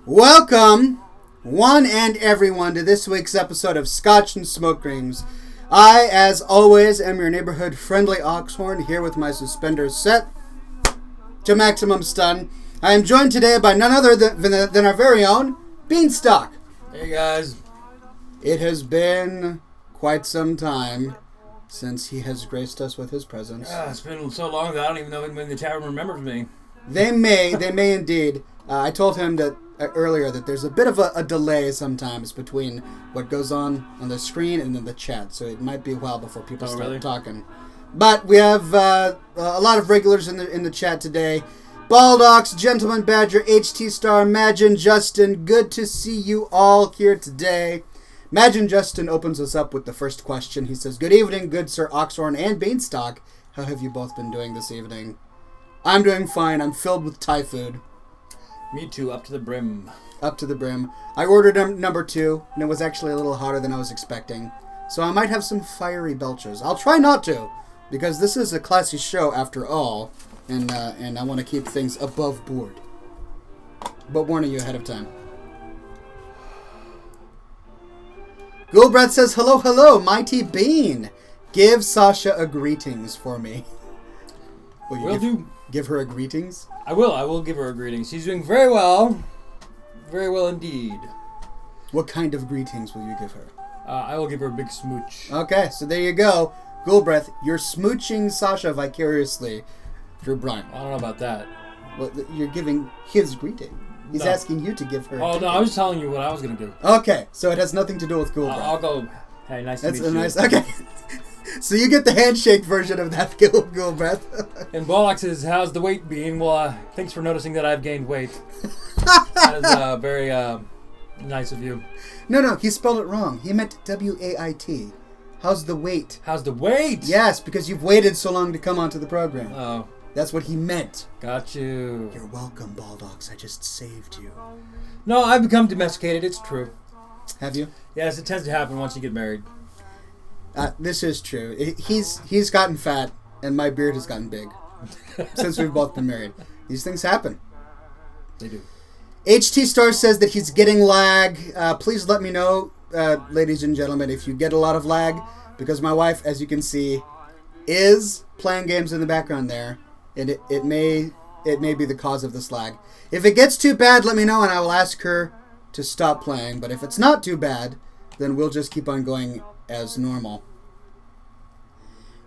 Welcome, one and everyone, to this week's episode of Scotch and Smoke Rings. I, as always, am your neighborhood-friendly Oxhorn, here with my suspenders set to maximum stun. I am joined today by none other than our very own Beanstalk. Hey, guys. It has been quite some time since he has graced us with his presence. It's been so long that I don't even know when the tavern remembers me. They may indeed. I told him that earlier that there's a bit of a delay sometimes between what goes on the screen and then the chat, so it might be a while before people start talking. But we have a lot of regulars in the chat today. Baldox, Gentleman Badger, HT Star, Magin, Justin. Good to see you all here today. Magin Justin opens us up with the first question. He says, "Good evening, good Sir Oxhorn and Beanstalk. How have you both been doing this evening?" I'm doing fine. I'm filled with Thai food. Me too, up to the brim. Up to the brim. I ordered number 2, and it was actually a little hotter than I was expecting. So I might have some fiery belches. I'll try not to, because this is a classy show after all, and I want to keep things above board. But warning you ahead of time. Ghoulbrat says, hello, Mighty Bean. Give Sasha a greetings for me. Will do. Give her a greetings? I will give her a greeting. She's doing very well. Very well indeed. What kind of greetings will you give her? I will give her a big smooch. Okay, so there you go. Ghoulbreath, you're smooching Sasha vicariously through Brian. I don't know about that. Well, you're giving his greeting. He's asking you to give her Oh, no, I was telling you what I was going to do. Okay, so it has nothing to do with Ghoulbreath. I'll go, hey, nice to meet you. That's a nice, okay. So you get the handshake version of that, Ghoulbreath. And Baldox says, how's the weight being? Well, thanks for noticing that I've gained weight. That is very nice of you. No, he spelled it wrong. He meant W-A-I-T. How's the weight? How's the weight? Yes, because you've waited so long to come onto the program. Oh. That's what he meant. Got you. You're welcome, Baldox. I just saved you. No, I've become domesticated. It's true. Have you? Yes, it tends to happen once you get married. This is true. He's gotten fat, and my beard has gotten big since we've both been married. These things happen. They do. HT Star says that he's getting lag. Please let me know, ladies and gentlemen, if you get a lot of lag, because my wife, as you can see, is playing games in the background there, and it may be the cause of this lag. If it gets too bad, let me know, and I will ask her to stop playing. But if it's not too bad, then we'll just keep on going as normal.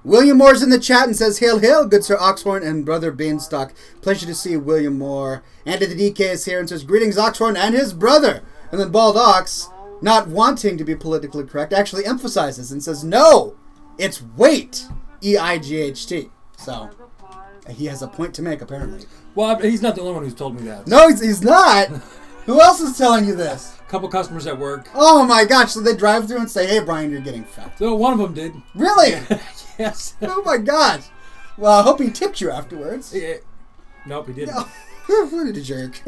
William Moore's in the chat and says, hail, good Sir Oxhorn and Brother Beanstalk. Pleasure to see William Moore. Andy the DK is here and says, greetings Oxhorn and his brother. And then Baldox, not wanting to be politically correct, actually emphasizes and says, no, it's weight. E-I-G-H-T. So, he has a point to make, apparently. Well, he's not the only one who's told me that. No, he's not. Who else is telling you this? A couple customers at work. Oh my gosh, so they drive through and say, hey Brian, you're getting fat. So one of them did. Really? Yes. Oh my gosh. Well, I hope he tipped you afterwards. Yeah. Nope, he didn't. No. What a jerk.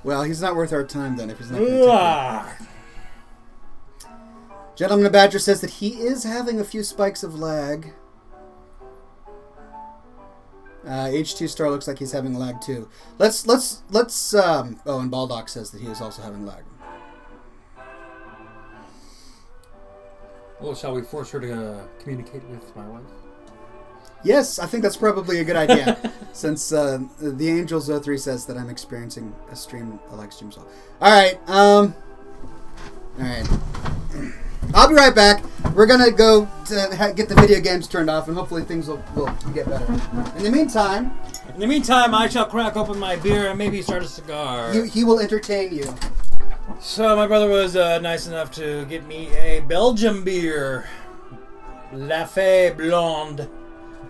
Well, he's not worth our time then if he's not going to tip you. Gentleman Badger says that he is having a few spikes of lag. HT Star looks like he's having lag too. Let's oh, and Baldock says that he is also having lag. Well, shall we force her to communicate with my wife? Yes, I think that's probably a good idea. Since the Angels 03 says that I'm experiencing a lag stream. So, alright, alright. I'll be right back. We're gonna go to get the video games turned off, and hopefully things will get better. In the meantime, I shall crack open my beer and maybe start a cigar. He will entertain you. So my brother was nice enough to get me a Belgian beer, La Fée Blonde.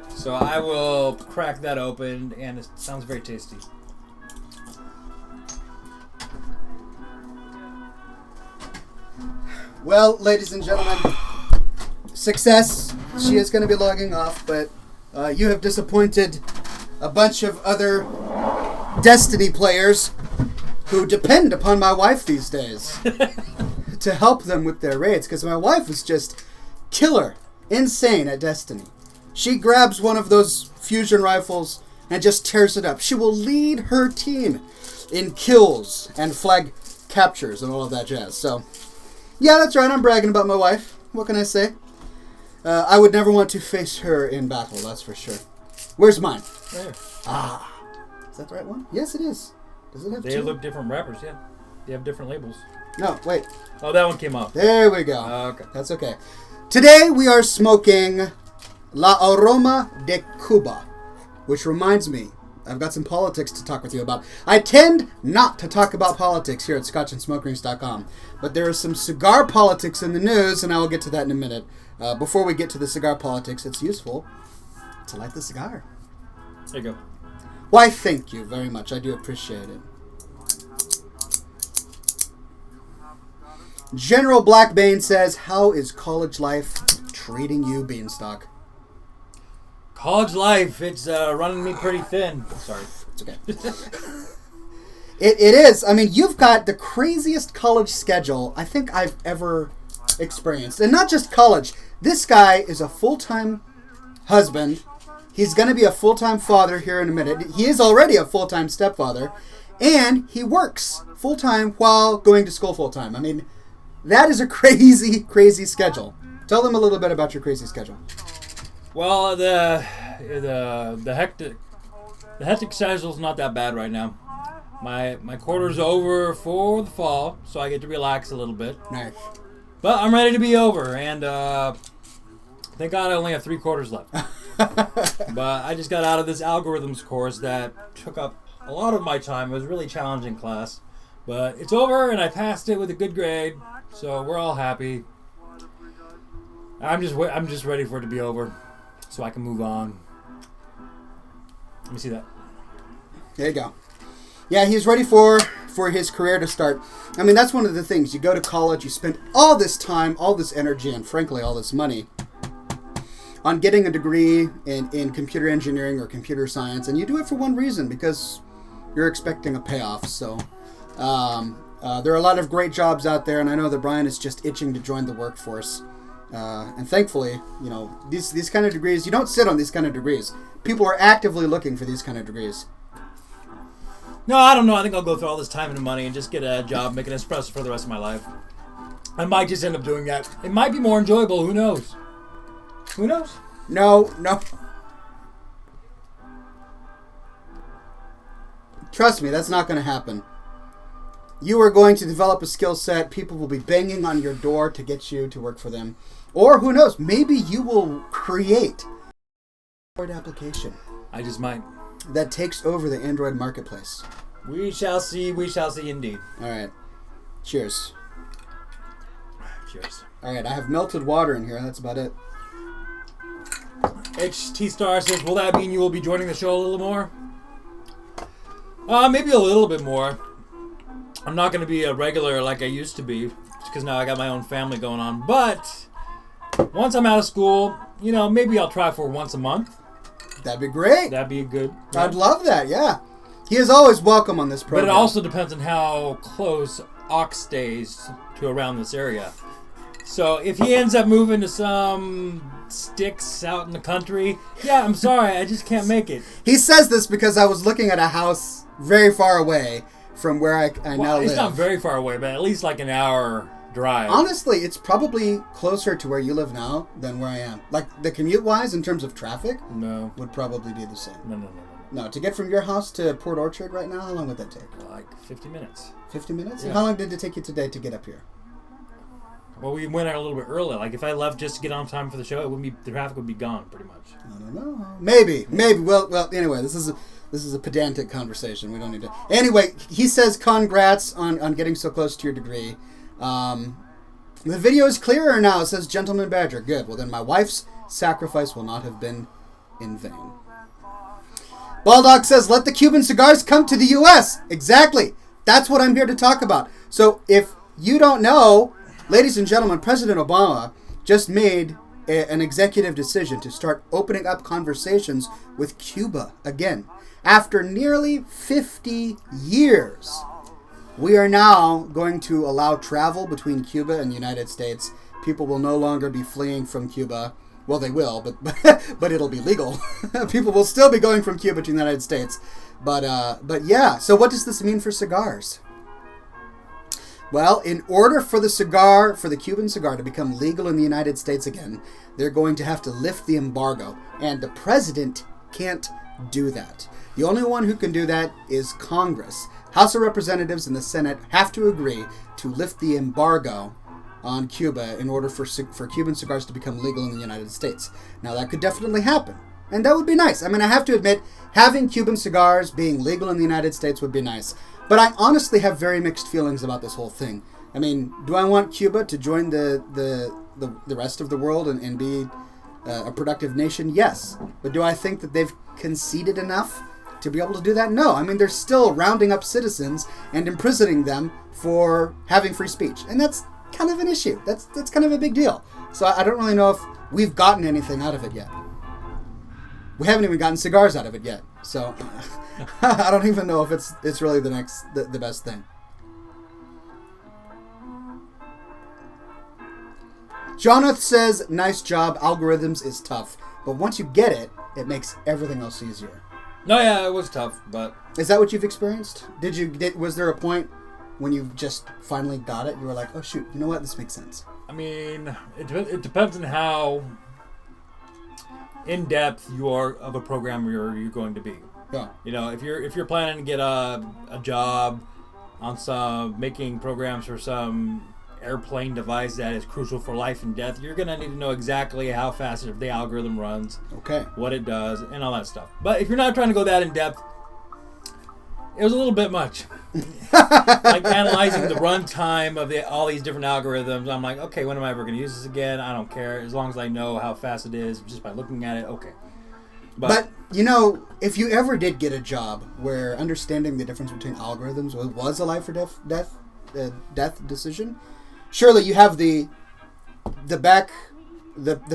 So I will crack that open, and it sounds very tasty. Well, ladies and gentlemen, success. She is going to be logging off, but you have disappointed a bunch of other Destiny players who depend upon my wife these days to help them with their raids, because my wife is just killer, insane at Destiny. She grabs one of those fusion rifles and just tears it up. She will lead her team in kills and flag captures and all of that jazz. So, yeah, that's right. I'm bragging about my wife. What can I say? I would never want to face her in battle, that's for sure. Where's mine? There. Ah. Is that the right one? Yes, it is. Does it have two? They look different wrappers, yeah. They have different labels. No, wait. Oh, that one came off. There we go. Okay. That's okay. Today we are smoking La Aroma de Cuba, which reminds me, I've got some politics to talk with you about. I tend not to talk about politics here at ScotchandSmokerings.com, but there is some cigar politics in the news, and I will get to that in a minute. Before we get to the cigar politics, it's useful to light the cigar. There you go. Why, thank you very much. I do appreciate it. General Blackbane says, how is college life treating you, Beanstalk? College life, it's running me pretty thin. Sorry. It's okay. It is. I mean, you've got the craziest college schedule I think I've ever experienced. And not just college. This guy is a full-time husband. He's going to be a full-time father here in a minute. He is already a full-time stepfather. And he works full-time while going to school full-time. I mean, that is a crazy, crazy schedule. Tell them a little bit about your crazy schedule. Well, the hectic schedule's not that bad right now. My quarter's over for the fall, so I get to relax a little bit. Nice. But I'm ready to be over, and thank God I only have 3 quarters left. But I just got out of this algorithms course that took up a lot of my time. It was a really challenging class, but it's over, and I passed it with a good grade, so we're all happy. I'm just ready for it to be over, so I can move on. Let me see that. There you go. Yeah, he's ready for his career to start. I mean, that's one of the things. You go to college, you spend all this time, all this energy, and frankly, all this money on getting a degree in computer engineering or computer science, and you do it for one reason, because you're expecting a payoff. So there are a lot of great jobs out there, and I know that Brian is just itching to join the workforce. And thankfully, you know, these kind of degrees, you don't sit on these kind of degrees. People are actively looking for these kind of degrees. No, I don't know. I think I'll go through all this time and money and just get a job making espresso for the rest of my life. I might just end up doing that. It might be more enjoyable. Who knows? Who knows? No. Trust me, that's not going to happen. You are going to develop a skill set. People will be banging on your door to get you to work for them. Or who knows, maybe you will create an Android application. I just might. That takes over the Android marketplace. We shall see indeed. All right. Cheers. Cheers. All right, I have melted water in here. That's about it. HT Star says, will that mean you will be joining the show a little more? Maybe a little bit more. I'm not going to be a regular like I used to be, because now I got my own family going on. But once I'm out of school, you know, maybe I'll try for once a month. That'd be great. That'd be good. Yeah. I'd love that, yeah. He is always welcome on this program. But it also depends on how close Ox stays to around this area. So if he ends up moving to some sticks out in the country, yeah, I'm sorry, I just can't make it. He says this because I was looking at a house very far away from where I now live. It's not very far away, but at least like an hour drive. Honestly, it's probably closer to where you live now than where I am. Like, the commute-wise, in terms of traffic, no, would probably be the same. No. No, to get from your house to Port Orchard right now, how long would that take? Like 50 minutes. 50 minutes? Yeah. And how long did it take you today to get up here? Well, we went out a little bit early. Like, if I left just to get on time for the show, the traffic would be gone, pretty much. I don't know. Maybe. Well, anyway, this is a pedantic conversation. We don't need to. Anyway, he says congrats on getting so close to your degree. The video is clearer now. It says Gentleman Badger. Good. Well, then my wife's sacrifice will not have been in vain. Baldock says, let the Cuban cigars come to the U.S. Exactly. That's what I'm here to talk about. So if you don't know, ladies and gentlemen, President Obama just made an executive decision to start opening up conversations with Cuba again. After nearly 50 years, we are now going to allow travel between Cuba and the United States. People will no longer be fleeing from Cuba. Well, they will, but it'll be legal. People will still be going from Cuba to the United States. But yeah, so what does this mean for cigars? Well, in order for the Cuban cigar to become legal in the United States again, they're going to have to lift the embargo. And the president can't do that. The only one who can do that is Congress. House of Representatives and the Senate have to agree to lift the embargo on Cuba in order for Cuban cigars to become legal in the United States. Now, that could definitely happen. And that would be nice. I mean, I have to admit, having Cuban cigars being legal in the United States would be nice. But I honestly have very mixed feelings about this whole thing. I mean, do I want Cuba to join the rest of the world and be a productive nation? Yes. But do I think that they've conceded enough to be able to do that? No. I mean, they're still rounding up citizens and imprisoning them for having free speech. And that's kind of an issue. That's kind of a big deal. So I don't really know if we've gotten anything out of it yet. We haven't even gotten cigars out of it yet. So I don't even know if it's really the best thing. Jonathan says, nice job. Algorithms is tough. But once you get it, it makes everything else easier. No, yeah, it was tough, but... Is that what you've experienced? Was there a point when you just finally got it? You were like, oh shoot, you know what? This makes sense. I mean, it depends on how in-depth you are of a programmer you're going to be. Yeah. You know, if you're planning to get a job on making programs for some airplane device that is crucial for life and death, you're going to need to know exactly how fast the algorithm runs, okay, what it does, and all that stuff. But if you're not trying to go that in depth, it was a little bit much. Like analyzing the runtime of all these different algorithms, I'm like, okay, when am I ever going to use this again? I don't care. As long as I know how fast it is just by looking at it, okay. But you know, if you ever did get a job where understanding the difference between algorithms was a life or death decision, surely you have the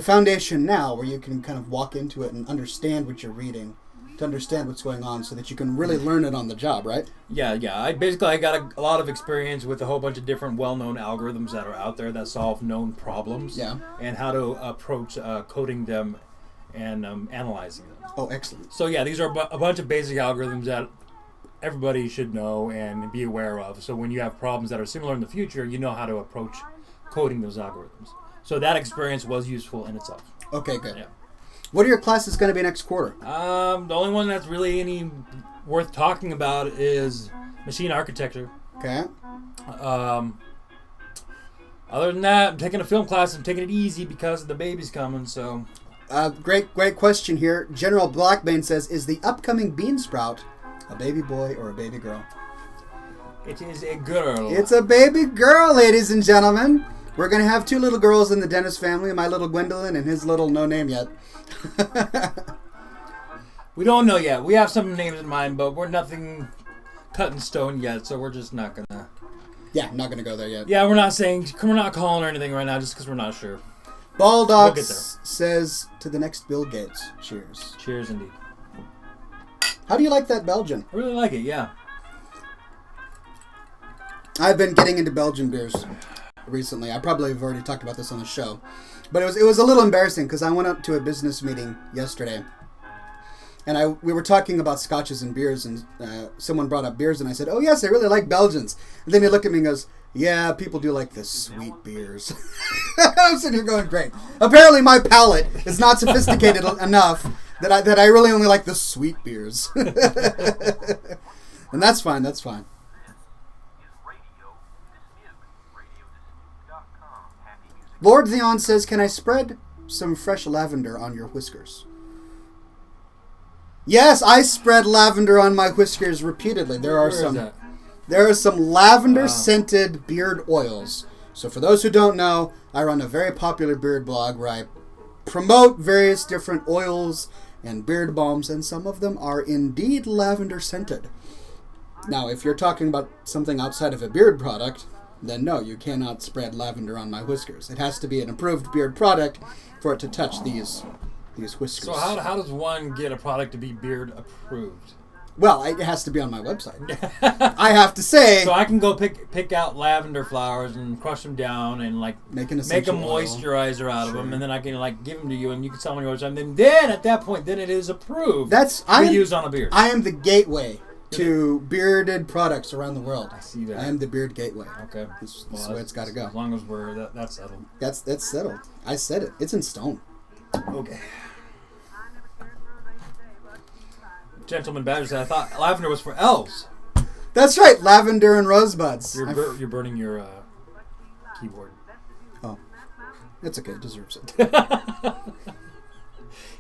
foundation now where you can kind of walk into it and understand what you're reading, to understand what's going on, so that you can really learn it on the job, right? Yeah. I got a lot of experience with a whole bunch of different well-known algorithms that are out there that solve known problems. Yeah. And how to approach coding them and analyzing them. Oh, excellent. So yeah, these are a bunch of basic algorithms that everybody should know and be aware of. So when you have problems that are similar in the future, you know how to approach coding those algorithms. So that experience was useful in itself. Okay, good. Yeah. What are your classes going to be next quarter? The only one that's really any worth talking about is machine architecture. Okay. Other than that, I'm taking a film class. I'm taking it easy because the baby's coming, so... Great question here. General Blackbane says, is the upcoming bean sprout a baby boy or a baby girl? It is a girl. It's a baby girl, ladies and gentlemen. We're going to have 2 little girls in the Dennis family, my little Gwendolyn and his little no name yet. We don't know yet. We have some names in mind, but we're nothing cut in stone yet, so we're just not going to... Yeah, not going to go there yet. Yeah, we're not calling or anything right now just because we're not sure. Baldox says, to the next Bill Gates. Cheers. Cheers, indeed. How do you like that Belgian? I really like it, yeah. I've been getting into Belgian beers recently. I probably have already talked about this on the show. But it was a little embarrassing because I went up to a business meeting yesterday. And we were talking about scotches and beers, and someone brought up beers, and I said, oh yes, I really like Belgians. And then he looked at me and goes, yeah, people do like the sweet beers. I'm sitting here going, great. Apparently my palate is not sophisticated enough that I really only like the sweet beers. And that's fine, that's fine. Lord Theon says, can I spread some fresh lavender on your whiskers? Yes, I spread lavender on my whiskers repeatedly. There are some lavender-scented beard oils. So for those who don't know, I run a very popular beard blog where I promote various different oils and beard balms, and some of them are indeed lavender-scented. Now, if you're talking about something outside of a beard product, then no, you cannot spread lavender on my whiskers. It has to be an approved beard product for it to touch these whiskers. So how does one get a product to be beard approved? Well, it has to be on my website. I have to say. So I can go pick out lavender flowers and crush them down and like make a moisturizer out of them, and then I can like give them to you, and you can sell them on your website. And then at that point, then it is approved. To use on a beard. I am the gateway to bearded products around the world. I see that. I am the beard gateway. Okay. This is the way it's got to go. As long as that's settled. That's settled. I said it. It's in stone. Okay. Gentleman Badger said, I thought lavender was for elves. That's right. Lavender and rosebuds. You're burning your keyboard. Oh. It's okay. It deserves it.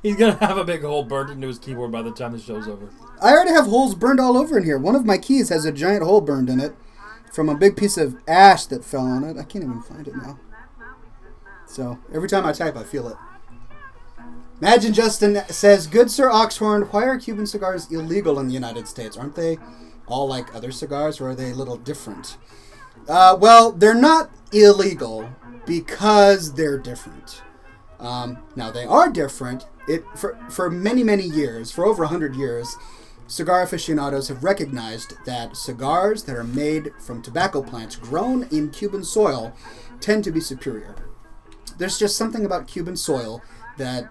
He's going to have a big hole burned into his keyboard by the time the show's over. I already have holes burned all over in here. One of my keys has a giant hole burned in it from a big piece of ash that fell on it. I can't even find it now. So, every time I type, I feel it. Imagine Justin says, Good Sir Oxhorn, why are Cuban cigars illegal in the United States? Aren't they all like other cigars, or are they a little different? Well, they're not illegal because they're different. Now, they are different. For many, many years, for over 100 years, cigar aficionados have recognized that cigars that are made from tobacco plants grown in Cuban soil tend to be superior. There's just something about Cuban soil that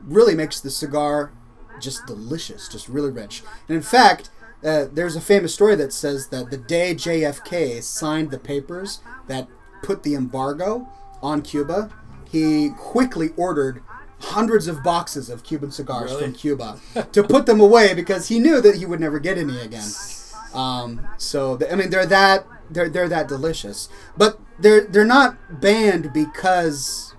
really makes the cigar just delicious, just really rich. And in fact, there's a famous story that says that the day JFK signed the papers that put the embargo on Cuba, he quickly ordered hundreds of boxes of Cuban cigars from Cuba to put them away because he knew that he would never get any again. They're that delicious, but they're not banned because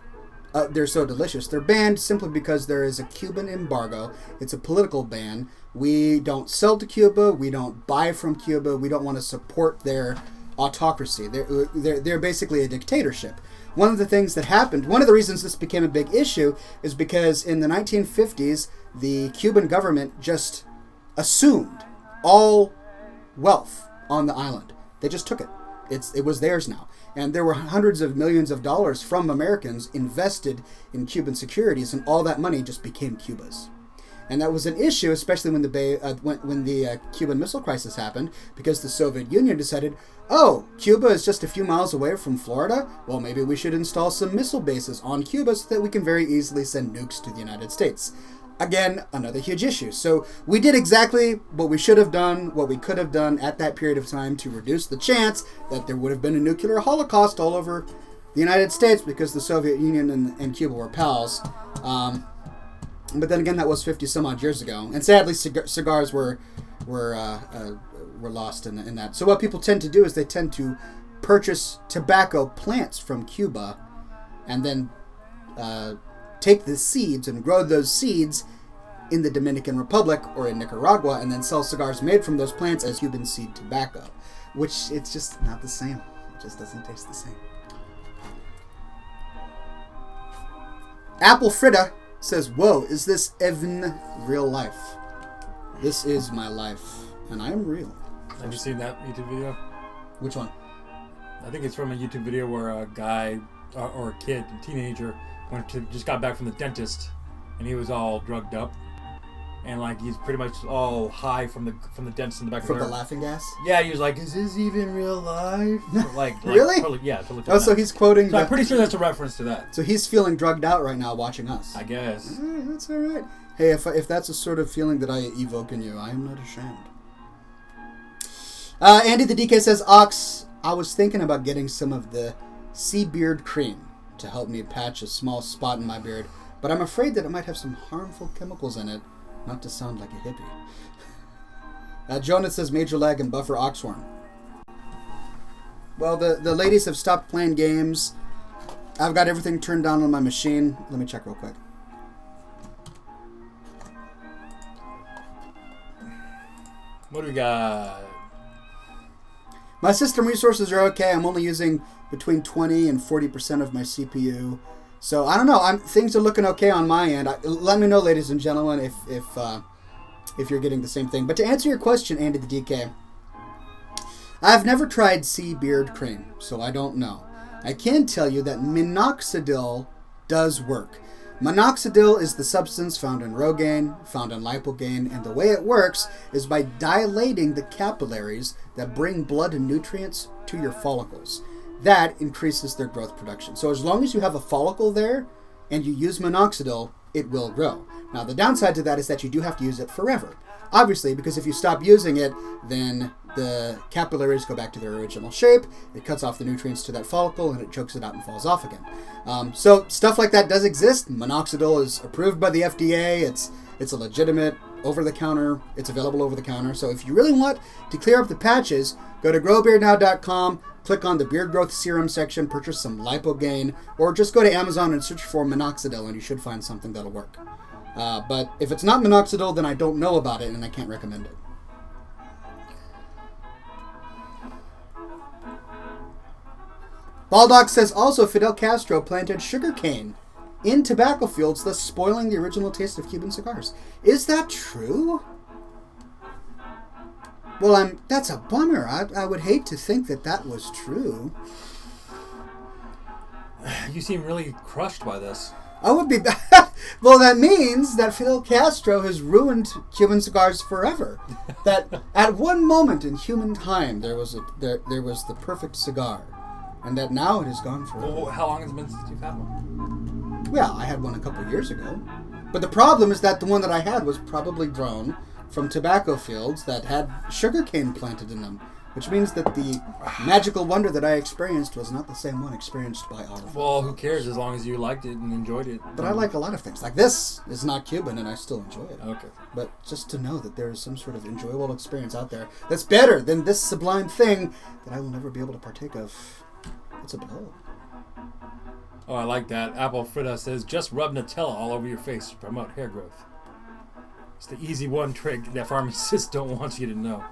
they're so delicious. They're banned simply because there is a Cuban embargo. It's a political ban. We don't sell to Cuba. We don't buy from Cuba. We don't want to support their autocracy. They're basically a dictatorship. One of the things that happened, one of the reasons this became a big issue is because in the 1950s, the Cuban government just assumed all wealth on the island. They just took it. It was theirs now. And there were hundreds of millions of dollars from Americans invested in Cuban securities, and all that money just became Cuba's. And that was an issue, especially when the Cuban Missile Crisis happened, because the Soviet Union decided, oh, Cuba is just a few miles away from Florida? Well, maybe we should install some missile bases on Cuba so that we can very easily send nukes to the United States. Again, another huge issue. So we did exactly what we should have done, what we could have done at that period of time to reduce the chance that there would have been a nuclear holocaust all over the United States because the Soviet Union and Cuba were pals. But then again, that was 50 some odd years ago, and sadly, cigars were lost in that. So what people tend to do is they tend to purchase tobacco plants from Cuba, and then take the seeds and grow those seeds in the Dominican Republic or in Nicaragua, and then sell cigars made from those plants as Cuban seed tobacco, which it's just not the same. It just doesn't taste the same. Apple Fritta says, whoa, is this even real life? This is my life, and I am real. Have you seen that YouTube video? Which one? I think it's from a YouTube video where a guy or a kid, a teenager, just got back from the dentist, and he was all drugged up, and like he's pretty much all high from the dentist in the back. From the laughing gas? Yeah, he was like, "Is this even real life?" Really? Totally, yeah. Totally. Oh, so he's quoting. So I'm pretty sure that's a reference to that. So he's feeling drugged out right now, watching us. I guess. That's all right. Hey, if that's a sort of feeling that I evoke in you, I am not ashamed. Andy the DK says, Ox, I was thinking about getting some of the sea beard cream to help me patch a small spot in my beard, but I'm afraid that it might have some harmful chemicals in it, not to sound like a hippie. Jonah says, Major Leg and Buffer Oxhorn. Well, the ladies have stopped playing games. I've got everything turned down on my machine. Let me check real quick. What do we got? My system resources are okay. I'm only using between 20 and 40% of my CPU. So, I don't know. Things are looking okay on my end. Let me know, ladies and gentlemen, if you're getting the same thing. But to answer your question, Andy the DK, I've never tried sea beard cream, so I don't know. I can tell you that minoxidil does work. Minoxidil is the substance found in Rogaine, found in Lipogaine, and the way it works is by dilating the capillaries that bring blood and nutrients to your follicles. That increases their growth production. So as long as you have a follicle there and you use minoxidil, it will grow. Now the downside to that is that you do have to use it forever. Obviously, because if you stop using it, then the capillaries go back to their original shape, it cuts off the nutrients to that follicle, and it chokes it out and falls off again. So stuff like that does exist. Minoxidil is approved by the FDA. It's a legitimate over-the-counter. It's available over-the-counter. So if you really want to clear up the patches, go to growbeardnow.com, click on the beard growth serum section, purchase some Lipogaine, or just go to Amazon and search for minoxidil, and you should find something that'll work. But if it's not minoxidil, then I don't know about it, and I can't recommend it. Baldock says also Fidel Castro planted sugarcane in tobacco fields, thus spoiling the original taste of Cuban cigars. Is that true? Well, that's a bummer. I would hate to think that was true. You seem really crushed by this. I would be. Well, that means that Fidel Castro has ruined Cuban cigars forever. That at one moment in human time there was the perfect cigar, and that now it has gone forever. Well, how long has it been since you've had one? Well, I had one a couple of years ago, but the problem is that the one that I had was probably grown from tobacco fields that had sugarcane planted in them. Which means that the magical wonder that I experienced was not the same one experienced by our folks. Well, who cares as long as you liked it and enjoyed it. But I like a lot of things. Like this is not Cuban and I still enjoy it. Okay. But just to know that there is some sort of enjoyable experience out there that's better than this sublime thing that I will never be able to partake of. It's a blow. Oh, I like that. Apple Frida says, just rub Nutella all over your face to promote hair growth. It's the easy one trick that pharmacists don't want you to know.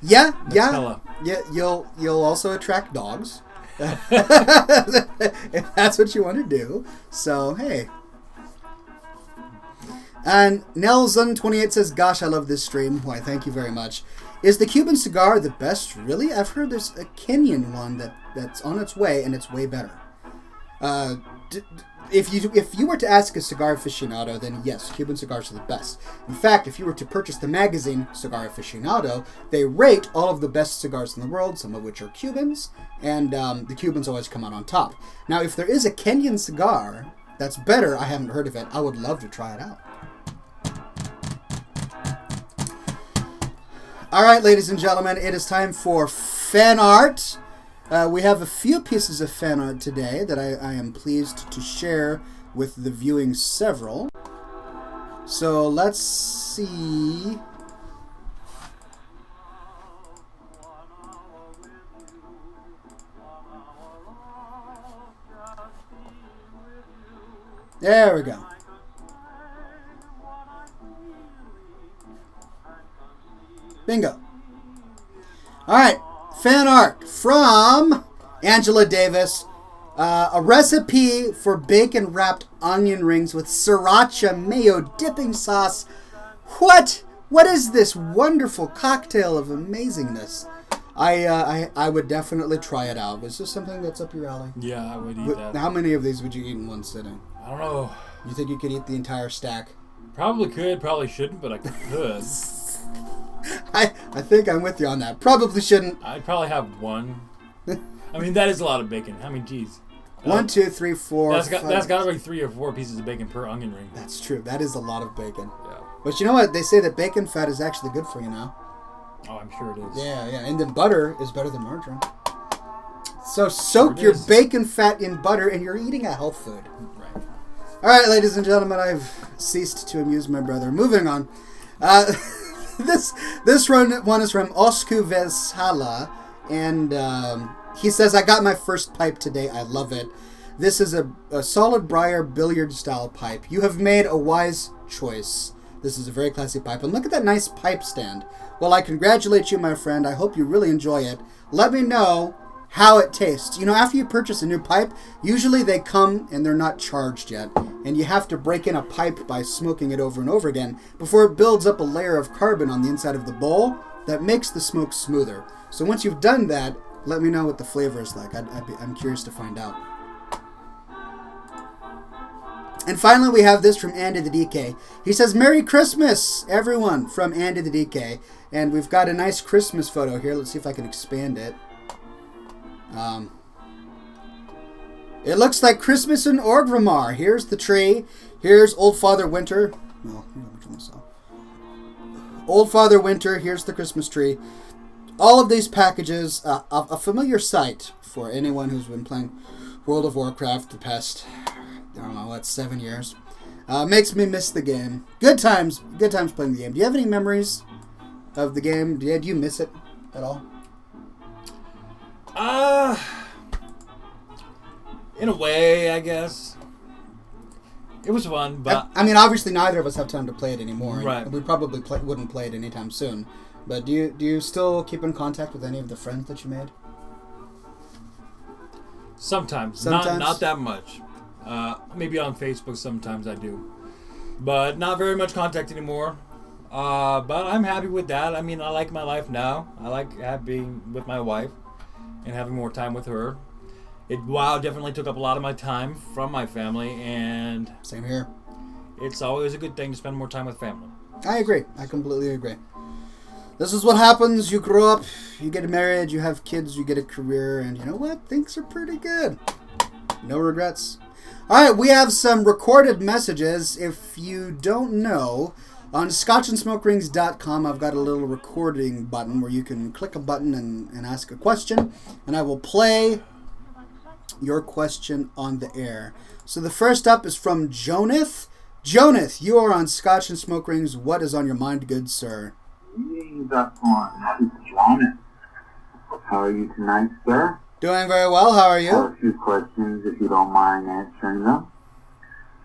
Yeah, Nutella. Yeah. You'll also attract dogs. If that's what you want to do. So hey. And Nelson28 says, "Gosh, I love this stream. Why, thank you very much. Is the Cuban cigar the best? Really? I've heard there's a Kenyan one that's on its way, and it's way better. If you were to ask a cigar aficionado, then yes, Cuban cigars are the best. In fact, if you were to purchase the magazine Cigar Aficionado, they rate all of the best cigars in the world, some of which are Cubans, and the Cubans always come out on top. Now, if there is a Kenyan cigar that's better, I haven't heard of it, I would love to try it out. All right, ladies and gentlemen, it is time for fan art. We have a few pieces of fan art today that I am pleased to share with the viewing several. So let's see. There we go. Bingo. All right. Fan art from Angela Davis. A recipe for bacon-wrapped onion rings with sriracha mayo dipping sauce. What? What is this wonderful cocktail of amazingness? I would definitely try it out. Is this something that's up your alley? Yeah, I would eat that. How many of these would you eat in one sitting? I don't know. You think you could eat the entire stack? Probably could. Probably shouldn't, but I could. I think I'm with you on that. Probably shouldn't. I'd probably have one. I mean, that is a lot of bacon. I mean, geez. 1, 2, 3, 4. That's got to be 3 or 4 pieces of bacon per onion ring. That's true. That is a lot of bacon. Yeah. But you know what? They say that bacon fat is actually good for you now. Oh, I'm sure it is. Yeah. And then butter is better than margarine. So soak your bacon fat in butter and you're eating a health food. Right. All right, ladies and gentlemen, I've ceased to amuse my brother. Moving on. This one is from Osku Vesala, and he says, I got my first pipe today. I love it. This is a solid briar billiard-style pipe. You have made a wise choice. This is a very classy pipe. And look at that nice pipe stand. Well, I congratulate you, my friend. I hope you really enjoy it. Let me know how it tastes. You know, after you purchase a new pipe, usually they come and they're not charged yet. And you have to break in a pipe by smoking it over and over again before it builds up a layer of carbon on the inside of the bowl that makes the smoke smoother. So once you've done that, let me know what the flavor is like. I'm curious to find out. And finally, we have this from Andy the DK. He says, Merry Christmas, everyone, from Andy the DK. And we've got a nice Christmas photo here. Let's see if I can expand it. It looks like Christmas in Orgrimmar. Here's the tree. Here's Old Father Winter. No, let me turn this off. Old Father Winter. Here's the Christmas tree. All of these packages, a familiar sight for anyone who's been playing World of Warcraft the past, I don't know, 7 years. Makes me miss the game. Good times playing the game. Do you have any memories of the game? Do you miss it at all? In a way, I guess. It was fun, but... I mean, obviously neither of us have time to play it anymore. Right. We probably wouldn't play it anytime soon. But do you still keep in contact with any of the friends that you made? Sometimes. Not that much. Maybe on Facebook sometimes I do. But not very much contact anymore. But I'm happy with that. I mean, I like my life now. I like being with my wife and having more time with her. WoW definitely took up a lot of my time from my family, and... Same here. It's always a good thing to spend more time with family. I agree. I completely agree. This is what happens. You grow up, you get married, you have kids, you get a career, and you know what? Things are pretty good. No regrets. Alright, we have some recorded messages. If you don't know, on scotchandsmokerings.com, I've got a little recording button where you can click a button and ask a question, and I will play your question on the air. So the first up is from Jonath. Jonath, you are on Scotch and Smoke Rings. What is on your mind, good sir? Greetings, Oxhorn. This is Jonath. How are you tonight, sir? Doing very well. How are I you? have a few questions, if you don't mind answering them.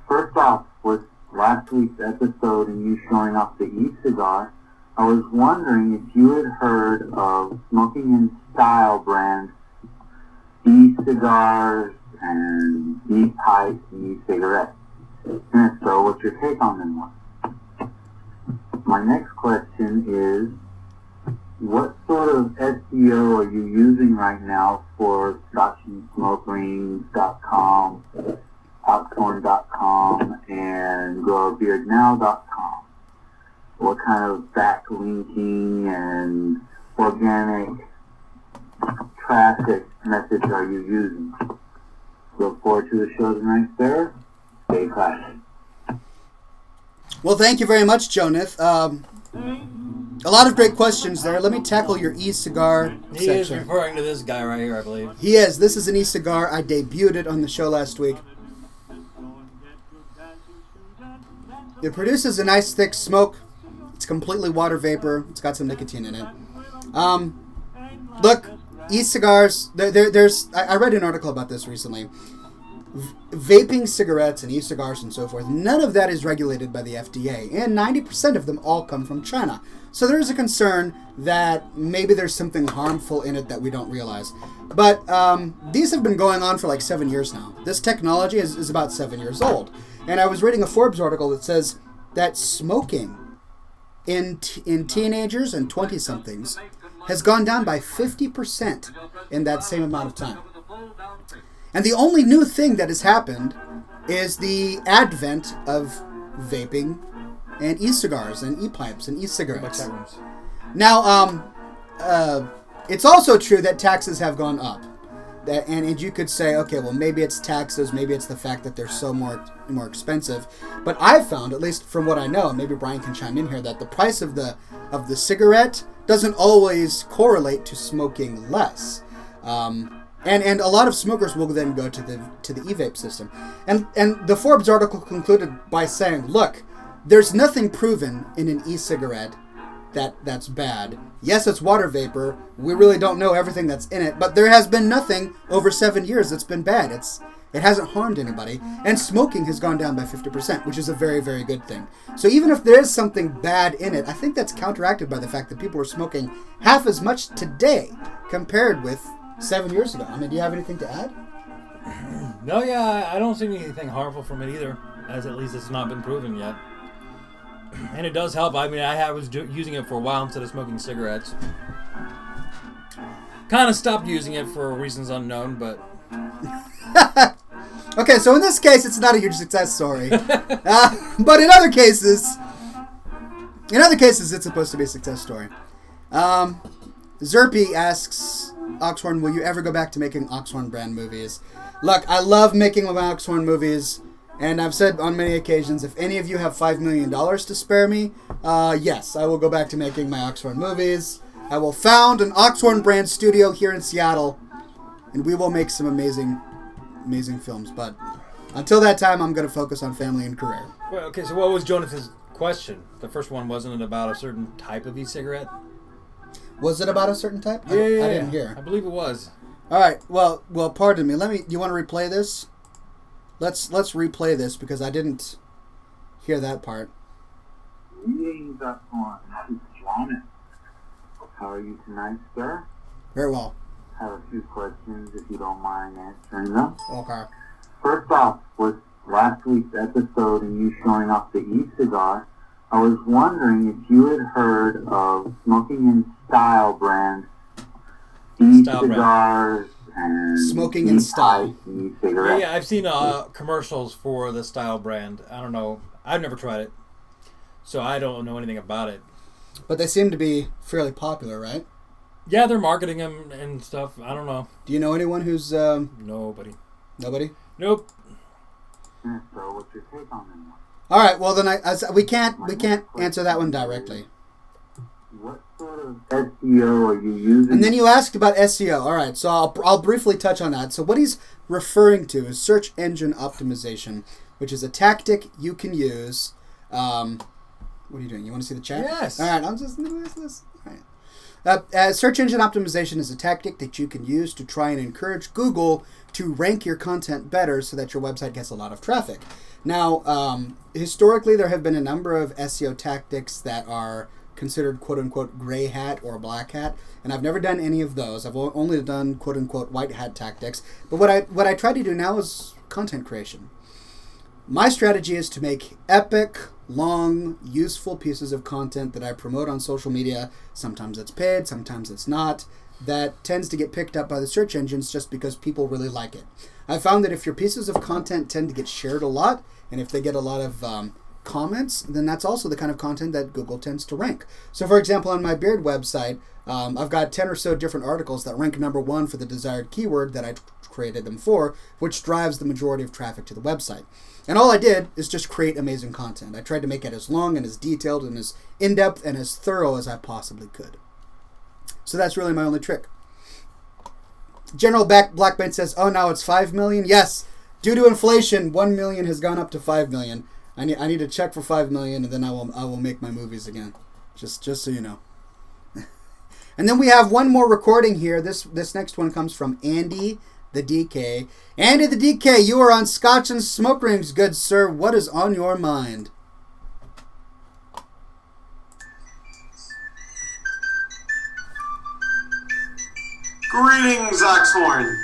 First off, with last week's episode and you showing off the e-cigar, I was wondering if you had heard of Smoking in Style brand e-cigars and e-pipes and e-cigarettes. And if so, what's your take on them? My next question is, what sort of SEO are you using right now for ScotchAndSmokeRings.com, Oxhorn.com, and GrowABeardNow.com? What kind of backlinking and organic traffic methods are you using? Look forward to the show tonight, sir. Stay classy. Well, thank you very much, Jonath. A lot of great questions there. Let me tackle your e-cigar He section. is referring to this guy right here, I believe. He is. This is an e-cigar. I debuted it on the show last week. It produces a nice thick smoke. It's completely water vapor. It's got some nicotine in it. Look, e-cigars, there's... I read an article about this recently. Vaping cigarettes and e-cigars and so forth, none of that is regulated by the FDA, and 90% of them all come from China. So there is a concern that maybe there's something harmful in it that we don't realize. But these have been going on for like 7 years now. This technology is about 7 years old. And I was reading a Forbes article that says that smoking in teenagers and 20-somethings has gone down by 50% in that same amount of time. And the only new thing that has happened is the advent of vaping and e-cigars and e-pipes and e-cigarettes. Now, it's also true that taxes have gone up. And you could say, okay, well, maybe it's taxes, maybe it's the fact that they're so more expensive. But I've found, at least from what I know, and maybe Brian can chime in here, that the price of the cigarette doesn't always correlate to smoking less. And a lot of smokers will then go to the e-vape system. And the Forbes article concluded by saying, look, there's nothing proven in an e-cigarette that's bad. Yes, it's water vapor. We really don't know everything that's in it, but there has been nothing over 7 years that's been bad. It hasn't harmed anybody. And smoking has gone down by 50%, which is a very, very good thing. So even if there is something bad in it, I think that's counteracted by the fact that people are smoking half as much today compared with 7 years ago. I mean, do you have anything to add? No, yeah, I don't see anything harmful from it either, as at least it's not been proven yet. And it does help. I mean, I was using it for a while instead of smoking cigarettes. Kind of stopped using it for reasons unknown, but... Okay, so in this case, it's not a huge success story. But in other cases, it's supposed to be a success story. Zerpy asks Oxhorn, will you ever go back to making Oxhorn brand movies? Look, I love making my Oxhorn movies, and I've said on many occasions, if any of you have $5 million to spare me, yes, I will go back to making my Oxhorn movies. I will found an Oxhorn brand studio here in Seattle, and we will make some amazing films. But until that time, I'm going to focus on family and career. Well, okay, so what was Jonathan's question? The first one, wasn't it about a certain type of e-cigarette? Was it about a certain type? Yeah, I didn't hear. I believe it was. All right. Well, pardon me. You want to replay this? Let's replay this because I didn't hear that part. Greetings, Oxhorn. This is Jonas. How are you tonight, sir? Very well. I have a few questions, if you don't mind answering them. Okay. First off, with last week's episode and you showing off the e-cigar, I was wondering if you had heard of Smoking in Style brand e-cigars and Smoking in Style e-cigarettes. Yeah, I've seen commercials for the Style brand. I don't know. I've never tried it, so I don't know anything about it. But they seem to be fairly popular, right? Yeah, they're marketing them and stuff. I don't know. Do you know anyone who's... Nobody. Nobody? Nope. So what's your take on them? All right, well then we can't answer that one directly. What sort of SEO are you using? And then you asked about SEO. All right, so I'll briefly touch on that. So what he's referring to is search engine optimization, which is a tactic you can use. What are you doing? You want to see the chat? Yes. All right, I'm just going to ask this. All right. Search engine optimization is a tactic that you can use to try and encourage Google to rank your content better so that your website gets a lot of traffic. Now, historically, there have been a number of SEO tactics that are considered quote-unquote gray hat or black hat, and I've never done any of those. I've only done quote-unquote white hat tactics. But what I try to do now is content creation. My strategy is to make epic, long, useful pieces of content that I promote on social media. Sometimes it's paid, sometimes it's not. That tends to get picked up by the search engines just because people really like it. I found that if your pieces of content tend to get shared a lot, and if they get a lot of comments, then that's also the kind of content that Google tends to rank. So for example, on my Beard website, I've got 10 or so different articles that rank number one for the desired keyword that I created them for, which drives the majority of traffic to the website. And all I did is just create amazing content. I tried to make it as long and as detailed and as in-depth and as thorough as I possibly could. So that's really my only trick. General Blackbait says, oh, now it's 5 million? Yes. Due to inflation, 1 million has gone up to 5 million. I need to check for 5 million, and then I will make my movies again. Just so you know. And then we have one more recording here. This next one comes from Andy the DK. Andy the DK, you are on Scotch and Smoke Rings, good sir. What is on your mind? Greetings, Oxhorn.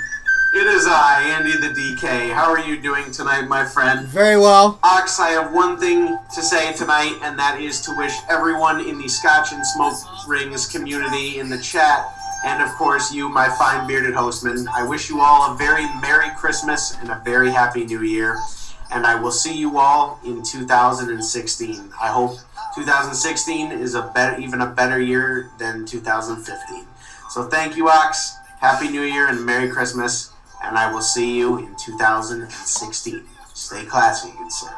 It is I, Andy the DK. How are you doing tonight, my friend? Very well. Ox, I have one thing to say tonight, and that is to wish everyone in the Scotch and Smoke Rings community in the chat, and of course you, my fine bearded hostman, I wish you all a very Merry Christmas and a very Happy New Year, and I will see you all in 2016. I hope 2016 is even a better year than 2015. So thank you, Ox. Happy New Year and Merry Christmas, and I will see you in 2016. Stay classy, good sir.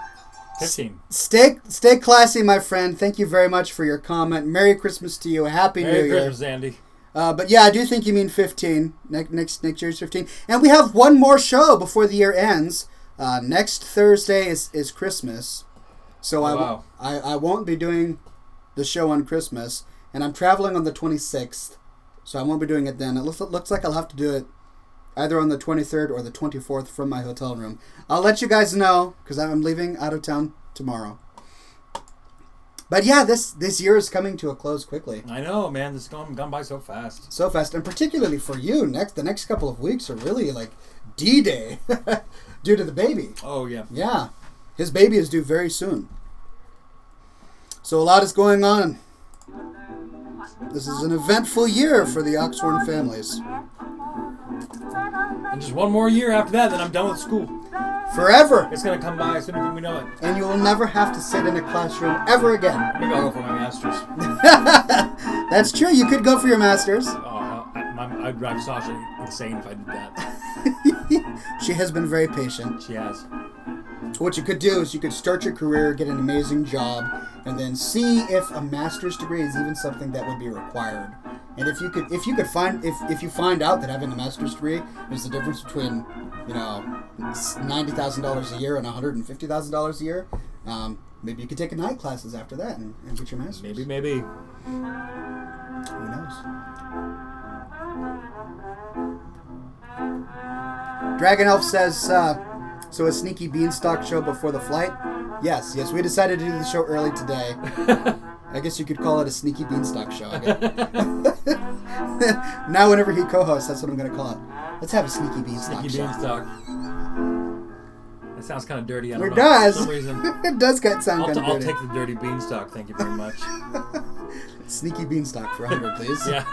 15. Stay classy, my friend. Thank you very much for your comment. Merry Christmas to you. Happy New Year. Merry Christmas, Andy. But yeah, I do think you mean 15. Next year's 15. And we have one more show before the year ends. Next Thursday is Christmas. So wow. I won't be doing the show on Christmas. And I'm traveling on the 26th. So I won't be doing it then. It looks like I'll have to do it either on the 23rd or the 24th from my hotel room. I'll let you guys know because I'm leaving out of town tomorrow. But yeah, this year is coming to a close quickly. I know, man. This has gone by so fast. So fast. And particularly for you, the next couple of weeks are really like D-Day due to the baby. Oh, yeah. Yeah. His baby is due very soon. So a lot is going on. This is an eventful year for the Oxhorn families. And just one more year after that, then I'm done with school. Forever. It's going to come by as soon as we know it. And you will never have to sit in a classroom ever again. Maybe I'll go for my master's. That's true. You could go for your master's. Oh, I'd drive Sasha insane if I did that. She has been very patient. She has. What you could do is you could start your career, get an amazing job, and then see if a master's degree is even something that would be required. And if you find out that having a master's degree is the difference between, $90,000 a year and $150,000 a year, maybe you could take night classes after that and get your master's. Maybe. Who knows? Dragon Elf says, so a sneaky beanstalk show before the flight? Yes, we decided to do the show early today. I guess you could call it a sneaky beanstalk show. Now whenever he co-hosts, that's what I'm going to call it. Let's have a sneaky beanstalk show. Sneaky beanstalk. That sounds kind of dirty. I don't know. Does. For some reason. It does sound kind of dirty. I'll take the dirty beanstalk. Thank you very much. Sneaky beanstalk for 100, please. Yeah.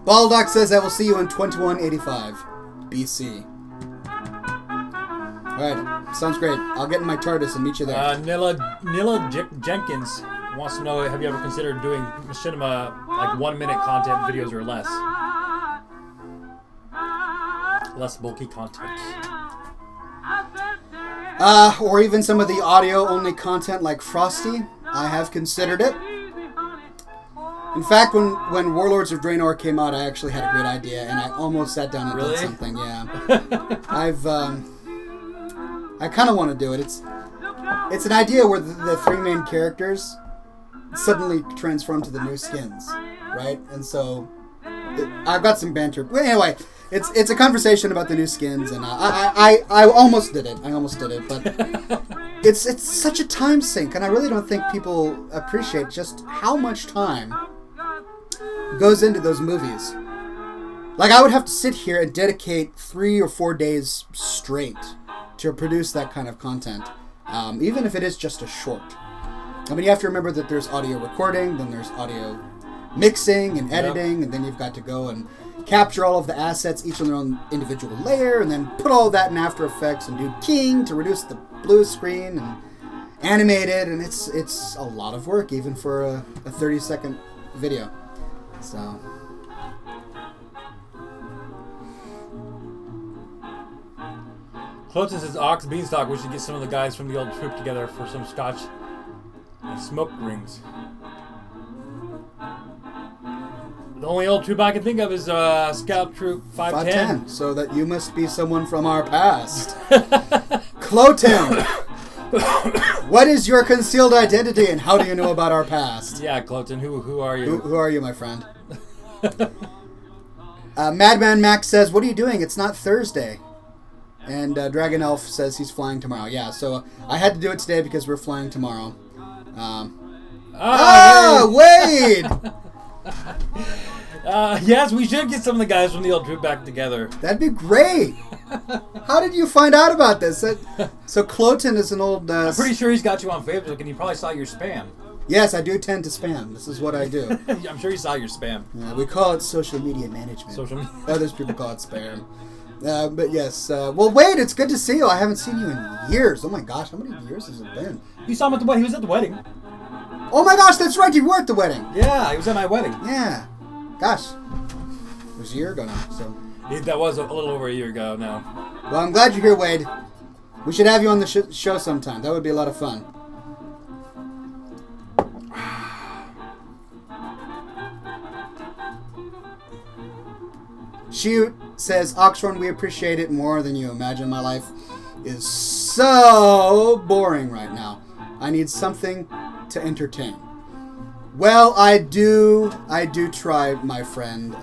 Baldock says, I will see you in 2185 BC. Alright, sounds great. I'll get in my TARDIS and meet you there. Nilla Jenkins wants to know, have you ever considered doing machinima, like 1 minute content videos or less? Less bulky content. Or even some of the audio-only content like Frosty. I have considered it. In fact, when Warlords of Draenor came out, I actually had a great idea, and I almost sat down and did something. Yeah, I kind of want to do it. It's an idea where the three main characters suddenly transform to the new skins, right? And so I've got some banter. Well, anyway, it's a conversation about the new skins, and I almost did it. But it's such a time sink, and I really don't think people appreciate just how much time goes into those movies. Like, I would have to sit here and dedicate 3 or 4 days straight to produce that kind of content, even if it is just a short. I mean, you have to remember that there's audio recording, then there's audio mixing and editing, and then you've got to go and capture all of the assets, each on their own individual layer, and then put all that in After Effects and do keying to reduce the blue screen and animate it, and it's a lot of work, even for a 30-second video. So... Clotus says, Ox Beanstalk, we should get some of the guys from the old troop together for some Scotch and smoke rings. The only old troop I can think of is Scout Troop 510. So that you must be someone from our past. Cloten! What is your concealed identity and how do you know about our past? Yeah, Cloten, who are you? Who are you, my friend? Madman Max says, what are you doing? It's not Thursday. And Dragon Elf says he's flying tomorrow. Yeah, so I had to do it today because we're flying tomorrow. Wade! Yes, we should get some of the guys from the old troop back together. That'd be great. How did you find out about this? So Cloten is an old... I'm pretty sure he's got you on Facebook, and he probably saw your spam. Yes, I do tend to spam. This is what I do. I'm sure he saw your spam. Yeah, we call it social media management. Others people call it spam. But yes. Well, Wade, it's good to see you. I haven't seen you in years. Oh my gosh, how many years has it been? You saw him at the wedding. He was at the wedding. Oh my gosh, that's right. You were at the wedding. Yeah, he was at my wedding. Yeah. Gosh. It was a year ago now. So. That was a little over a year ago now. Well, I'm glad you're here, Wade. We should have you on the show sometime. That would be a lot of fun. Shoot says, Oxhorn, we appreciate it more than you imagine. My life is so boring right now. I need something to entertain. Well, I do try, my friend.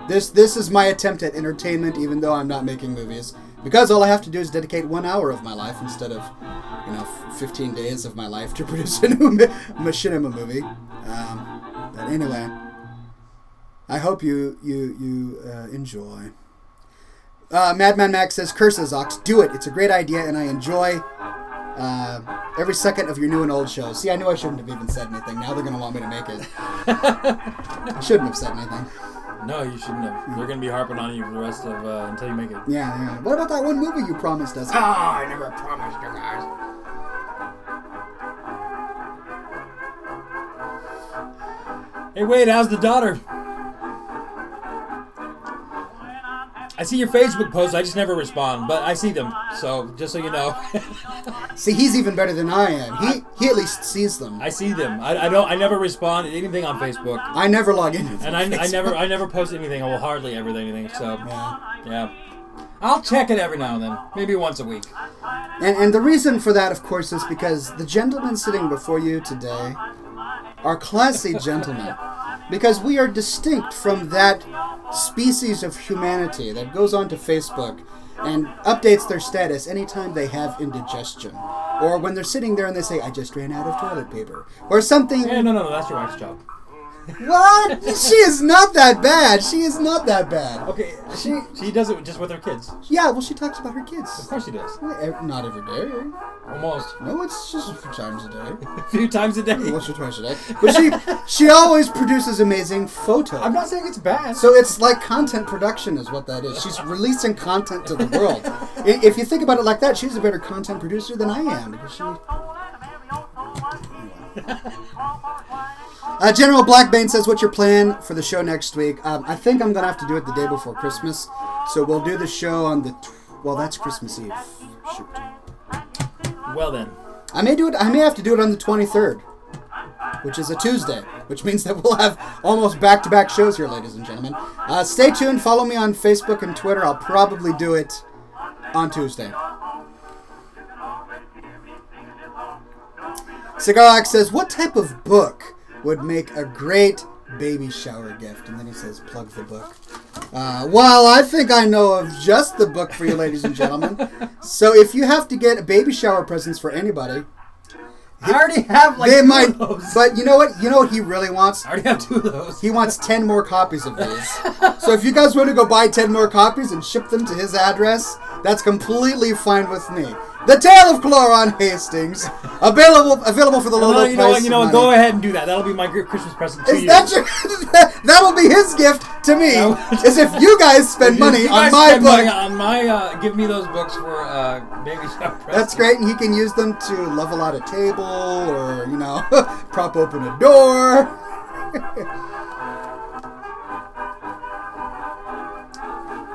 This is my attempt at entertainment, even though I'm not making movies. Because all I have to do is dedicate 1 hour of my life instead of, 15 days of my life to produce a new machinima movie. But anyway, I hope you enjoy. Madman Max says, curses, Ox. Do it. It's a great idea, and I enjoy every second of your new and old shows. See, I knew I shouldn't have even said anything. Now they're going to want me to make it. I shouldn't have said anything. No, you shouldn't have. They're going to be harping on you for the rest of until you make it. Yeah. What about that one movie you promised us? I never promised you guys. Hey, wait, how's the daughter? I see your Facebook posts. I just never respond, but I see them. So just so you know. See, he's even better than I am. He at least sees them. I see them. I never respond to anything on Facebook. I never log in. And I never post anything. I will hardly ever anything. So yeah. I'll check it every now and then, maybe once a week. And the reason for that, of course, is because the gentlemen sitting before you today are classy gentlemen. Because we are distinct from that species of humanity that goes onto Facebook and updates their status anytime they have indigestion. Or when they're sitting there and they say, I just ran out of toilet paper. Or something. Yeah, no, that's your wife's job. What? She is not that bad. She is not that bad. Okay, she does it just with her kids. Yeah, well, she talks about her kids. Of course she does. Not every day. Almost. No, it's just a few times a day. A few times a day. Once or twice a day. But she always produces amazing photos. I'm not saying it's bad. So it's like content production is what that is. She's releasing content to the world. If you think about it like that, she's a better content producer than I am. Because she... General Blackbane says, what's your plan for the show next week? I think I'm going to have to do it the day before Christmas. So we'll do the show on the... well, that's Christmas Eve. Shoot. Well then. I may have to do it on the 23rd, which is a Tuesday, which means that we'll have almost back-to-back shows here, ladies and gentlemen. Stay tuned. Follow me on Facebook and Twitter. I'll probably do it on Tuesday. Cigar says, what type of book would make a great baby shower gift? And then he says, plug the book. Well, I think I know of just the book for you, ladies and gentlemen. So if you have to get baby shower presents for anybody... I already have like they two might, of those. But you know what? You know what he really wants? I already have 2 of those. He wants 10 more copies of these. So if you guys want to go buy 10 more copies and ship them to his address, that's completely fine with me. The Tale of Cloron Hastings, available for the low price. You know what? Go ahead and do that. That'll be my Christmas present to you. That'll be his gift to me. Is if you guys spend money on my book. Give me those books for baby shower presents. That's great, and he can use them to level out a table or prop open a door.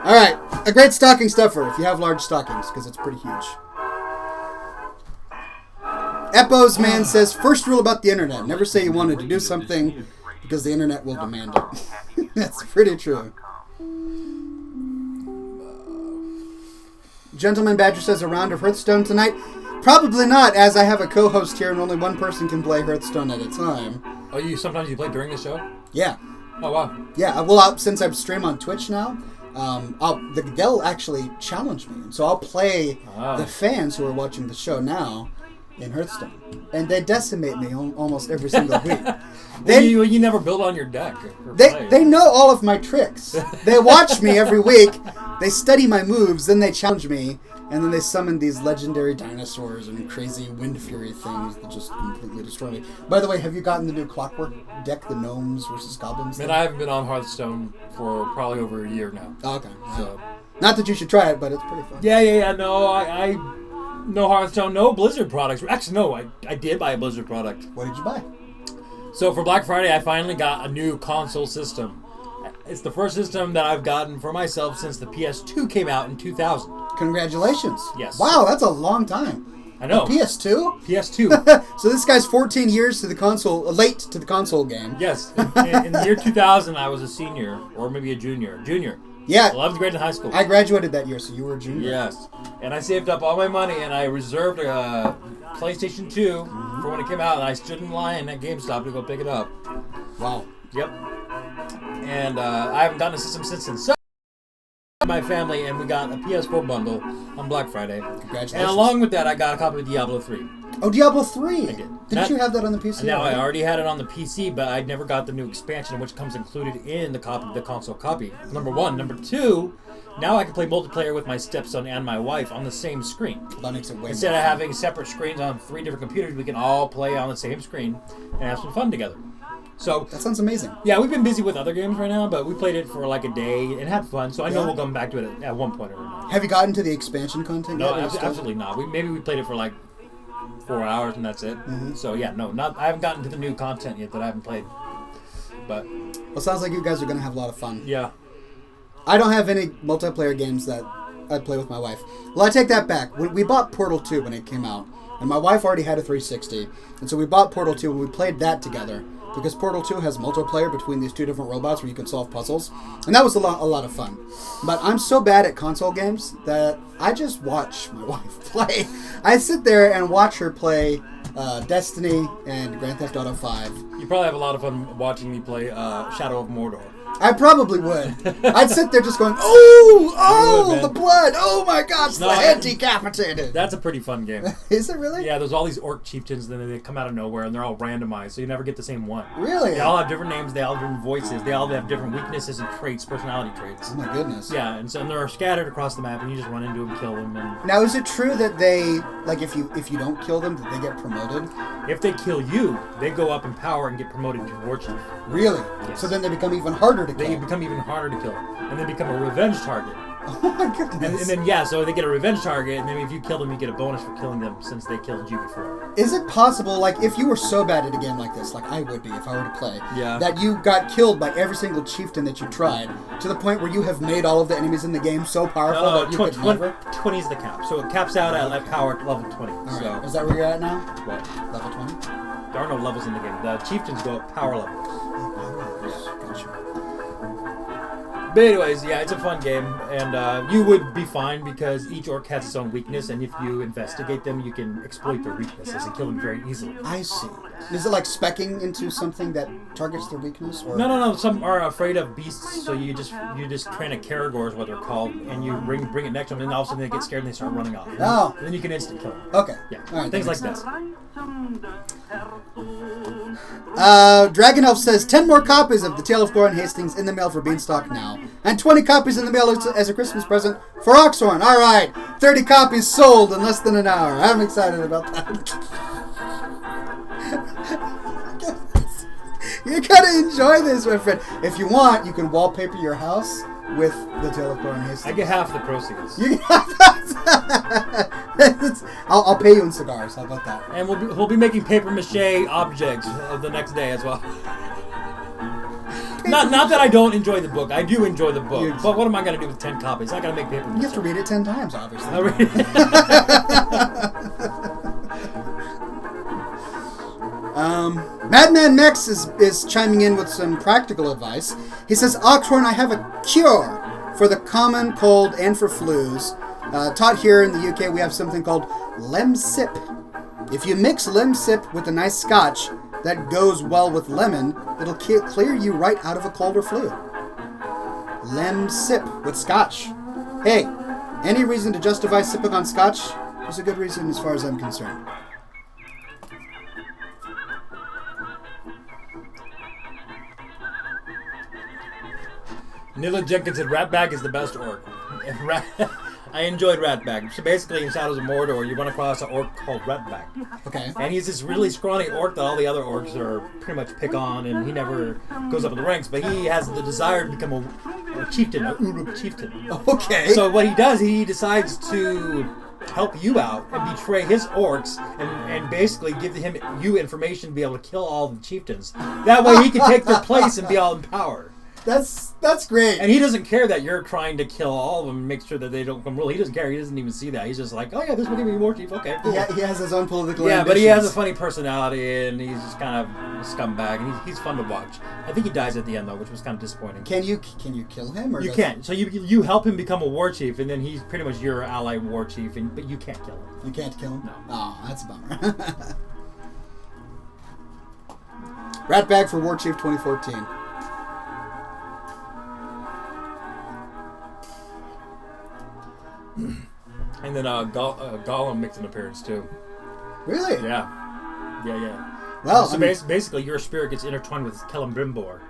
All right, a great stocking stuffer if you have large stockings, because it's pretty huge. Epos Man says, first rule about the internet, never say you wanted to do something because the internet will demand it. That's pretty true. Gentleman Badger says, a round of Hearthstone tonight? Probably not, as I have a co-host here and only one person can play Hearthstone at a time. Oh, sometimes you play during the show? Yeah. Oh, wow. Yeah, well, since I stream on Twitch now, they'll actually challenge me. So I'll play the fans who are watching the show now in Hearthstone, and they decimate me almost every single week. You never build on your deck. They know all of my tricks. They watch me every week. They study my moves, then they challenge me, and then they summon these legendary dinosaurs and crazy wind fury things that just completely destroy me. By the way, have you gotten the new Clockwork deck, the gnomes versus goblins? Man, I haven't been on Hearthstone for probably over a year now. Oh, okay. So, not that you should try it, but it's pretty fun. Yeah. No, I no Hearthstone, no Blizzard products. Actually, no, I did buy a Blizzard product. What did you buy? So for Black Friday, I finally got a new console system. It's the first system that I've gotten for myself since the PS2 came out in 2000. Congratulations. Yes. Wow, that's a long time. I know. PS2? PS2. So this guy's 14 years to the console, late to the console game. Yes. In the year 2000, I was a senior, or maybe a junior. Yeah. 11th grade in high school. I graduated that year, so you were a junior. Yes. And I saved up all my money, and I reserved a PlayStation 2 for when it came out, and I stood in line at GameStop to go pick it up. Wow. Yep. And I haven't gotten a system since then. So my family, and we got a PS4 bundle on Black Friday. Congratulations. And along with that, I got a copy of Diablo 3. Oh, Diablo 3. I did. Didn't you have that on the PC? No, I already had it on the PC, but I never got the new expansion, which comes included in the console copy. Number one. Number two, now I can play multiplayer with my stepson and my wife on the same screen. That makes it way Instead more of fun. having separate screens on 3 different computers, we can all play on the same screen and have some fun together. So that sounds amazing. Yeah, we've been busy with other games right now, but we played it for like a day and had fun. So I know we'll come back to it at one point or another. Have you gotten to the expansion content No, yet? absolutely not. Maybe we played it for like 4 hours and that's it. Mm-hmm. So yeah, I haven't gotten to the new content yet that I haven't played. But well, sounds like you guys are gonna have a lot of fun. Yeah. I don't have any multiplayer games that I play with my wife. Well, I take that back. We bought Portal 2 when it came out, and my wife already had a 360, and so we bought Portal 2 and we played that together. Because Portal 2 has multiplayer between these two different robots where you can solve puzzles. And that was a lot of fun. But I'm so bad at console games that I just watch my wife play. I sit there and watch her play Destiny and Grand Theft Auto 5. You probably have a lot of fun watching me play Shadow of Mordor. I probably would. I'd sit there just going, oh, the blood. Oh my gosh, the head decapitated. That's a pretty fun game. Is it really? Yeah, there's all these orc chieftains, and then they come out of nowhere, and they're all randomized, so you never get the same one. Really? They all have different names, they all have different voices, they all have different weaknesses and traits, personality traits. Oh my goodness. Yeah, and they're scattered across the map, and you just run into them, kill them, and... Now, is it true that they, like, if you don't kill them, that they get promoted? If they kill you, they go up in power and get promoted to war chief. Really? Yes. So then they become even harder to kill. They become even harder to kill, and they become a revenge target. Oh my goodness. And then, so they get a revenge target, and then if you kill them, you get a bonus for killing them since they killed you before. Is it possible, like, if you were so bad at a game like this, like I would be if I were to play, yeah, that you got killed by every single chieftain that you tried, to the point where you have made all of the enemies in the game so powerful that you could never... 20 is the cap, so it caps out at power level 20. All right. So. Is that where you're at now? What? Level 20? There are no levels in the game. The chieftains go up power levels. Gotcha. But anyways, yeah, it's a fun game, and you would be fine because each orc has its own weakness, and if you investigate them, you can exploit their weaknesses and kill them very easily. I see. Is it like speccing into something that targets their weakness? Or? No. Some are afraid of beasts, so you just train a Caragor is what they're called, and you bring it next to them, and all of a sudden they get scared and they start running off. Oh. And then you can instant kill them. Okay. Yeah. All right, things like that. Dragon Elf says 10 more copies of The Tale of Warren Hastings in the mail for Beanstalk now, and 20 copies in the mail as a Christmas present for Oxhorn. All right, 30 copies sold in less than an hour. I'm excited about that. You're gonna enjoy this, my friend. If you want, you can wallpaper your house with The Tale of Warren Hastings. I get half the proceeds. You I'll pay you in cigars. How about that? And we'll be making paper mache objects the next day as well. Not that I don't enjoy the book. I do enjoy the book. But what am I going to do with 10 copies? I got to make paper mache. You have to read it 10 times, obviously. I'll read it. Madman Mex is chiming in with some practical advice. He says, Oxhorn, I have a cure for the common cold and for flus. Taught here in the UK, we have something called Lemsip. If you mix Lemsip with a nice Scotch that goes well with lemon, it'll clear you right out of a cold or flu. Lemsip with Scotch. Hey, any reason to justify sipping on Scotch is a good reason as far as I'm concerned. Nilla Jenkins said Ratbag is the best orc. I enjoyed Ratbag. So basically, in Shadows of Mordor, you run across an orc called Ratbag. Okay. And he's this really scrawny orc that all the other orcs are pretty much pick on, and he never goes up in the ranks, but he has the desire to become a chieftain, a Uruk chieftain. Okay. So what he does, he decides to help you out and betray his orcs and basically give you information to be able to kill all the chieftains. That way he can take their place and be all in power. That's great. And he doesn't care that you're trying to kill all of them and make sure that they don't come rule. He doesn't care. He doesn't even see that. He's just like, oh yeah, this will give me war chief. Okay, cool. Yeah, he has his own political ambitions. But he has a funny personality and he's just kind of a scumbag and he's fun to watch. I think he dies at the end though, which was kind of disappointing. Can you kill him? Or you can't. So you help him become a war chief and then he's pretty much your ally war chief, but you can't kill him. You can't kill him? No. Oh, that's a bummer. Ratbag for War Chief 2014. And then Gollum makes an appearance too. Really? Yeah. Well, so basically, your spirit gets intertwined with Celebrimbor,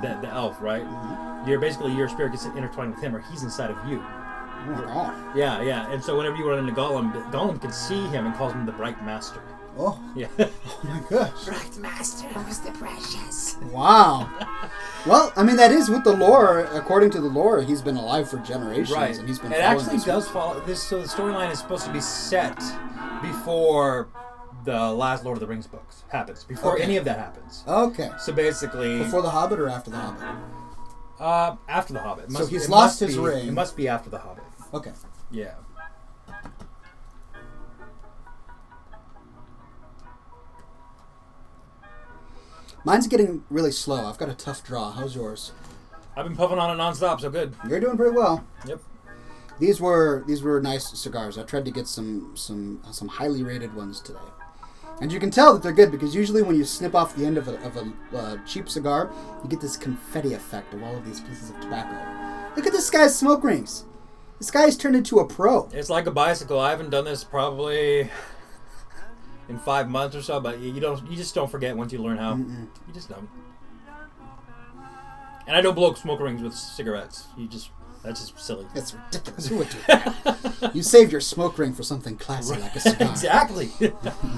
the elf, right? Mm-hmm. Your spirit gets intertwined with him, or he's inside of you. Oh. Yeah. And so whenever you run into Gollum can see him and calls him the Bright Master. Oh. Yeah. Oh my gosh. Right, master was the precious. Wow. Well, I mean, that is with the lore. According to the lore, he's been alive for generations, Right. and he's been. It actually does follow this. So the storyline is supposed to be set before the last Lord of the Rings books happens. Before any of that happens. Okay. So basically, Before the Hobbit or after the Hobbit? After the Hobbit. So he's lost his ring. It must be after the Hobbit. Okay. Yeah. Mine's getting really slow. I've got a tough draw. How's yours? I've been puffing on it nonstop, so good. You're doing pretty well. Yep. These were nice cigars. I tried to get some highly rated ones today, and you can tell that they're good because usually when you snip off the end of a cheap cigar, you get this confetti effect of all of these pieces of tobacco. Look at this guy's smoke rings. This guy's turned into a pro. It's like a bicycle. I haven't done this probably in 5 months or so, but you just don't forget once you learn how. Mm-mm. You just don't. And I don't blow smoke rings with cigarettes. That's just silly. That's ridiculous. Who would do that? You saved your smoke ring for something classy like a cigar. Exactly.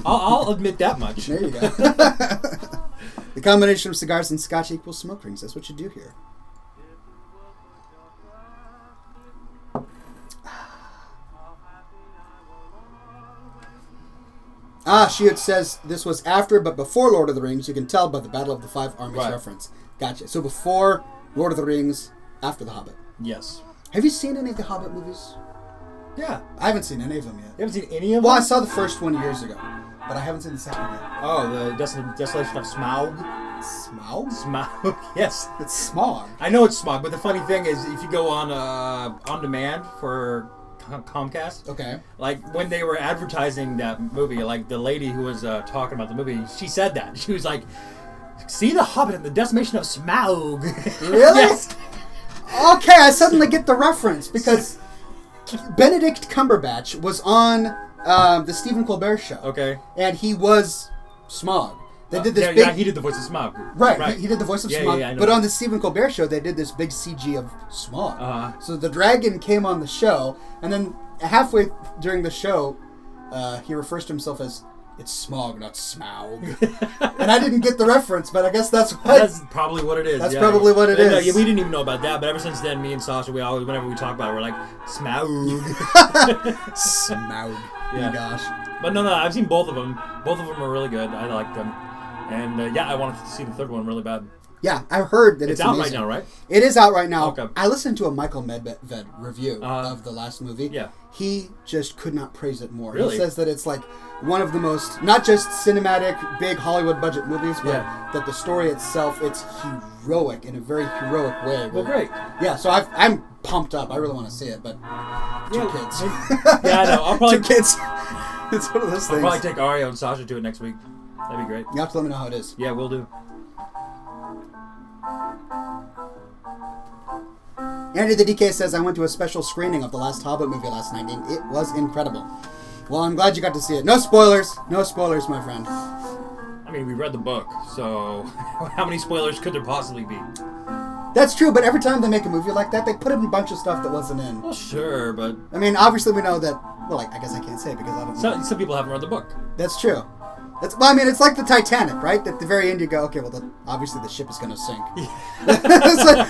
I'll admit that much. There you go. The combination of cigars and scotch equals smoke rings. That's what you do here. Shiot says this was after but before Lord of the Rings. You can tell by the Battle of the Five Armies reference. Gotcha. So before Lord of the Rings, after The Hobbit. Yes. Have you seen any of the Hobbit movies? Yeah. I haven't seen any of them yet. You haven't seen any of them? Well, I saw the first one years ago, but I haven't seen the second yet. Oh, the Desolation of Smaug? Smaug? Smaug, yes. It's smog. I know it's Smaug, but the funny thing is, if you go on demand for Comcast, okay, like when they were advertising that movie, like the lady who was talking about the movie, she said that. She was like, see The Hobbit and the Decimation of Smaug. Really? Yes. Okay, I suddenly get the reference because Benedict Cumberbatch was on the Stephen Colbert Show. Okay. And he was Smaug. They did this big... Yeah, he did the voice of Smaug. Right. He did the voice of Smaug. Yeah, I know but that. on the Stephen Colbert Show, they did this big CG of Smaug. Uh-huh. So the dragon came on the show, and then halfway during the show, he refers to himself as, it's Smaug, not Smaug. And I didn't get the reference, but I guess that's what... That's probably what it is. That's probably what it is. No, we didn't even know about that, but ever since then, me and Sasha, we always, whenever we talk about it, we're like, Smaug. Smaug. Yeah. Oh my gosh. But no, I've seen both of them. Both of them are really good. I like them. And I wanted to see the third one really bad. Yeah, I've heard that it's out amazing. right now, right? It is out right now. Okay. I listened to a Michael Medved review of the last movie. Yeah. He just could not praise it more. Really? He says that it's like one of the most, not just cinematic, big Hollywood budget movies, but that the story itself, it's heroic in a very heroic way. Well, great. Yeah, so I'm pumped up. I really want to see it, but two kids. Yeah, I know. I'll probably... 2 kids. It's one of those things. I'll probably take Ario and Sasha to it next week. That'd be great. You have to let me know how it is. Yeah, we'll do. Andy the DK says, I went to a special screening of the last Hobbit movie last night, and it was incredible. Well, I'm glad you got to see it. No spoilers. No spoilers, my friend. I mean, we read the book, so how many spoilers could there possibly be? That's true, but every time they make a movie like that, they put in a bunch of stuff that wasn't in. Well, sure, but... I mean, obviously we know that... Well, I guess I can't say because I don't know. Some people haven't read the book. That's true. Well, I mean, it's like the Titanic, right? At the very end you go, okay, well, obviously the ship is going to sink. It's like,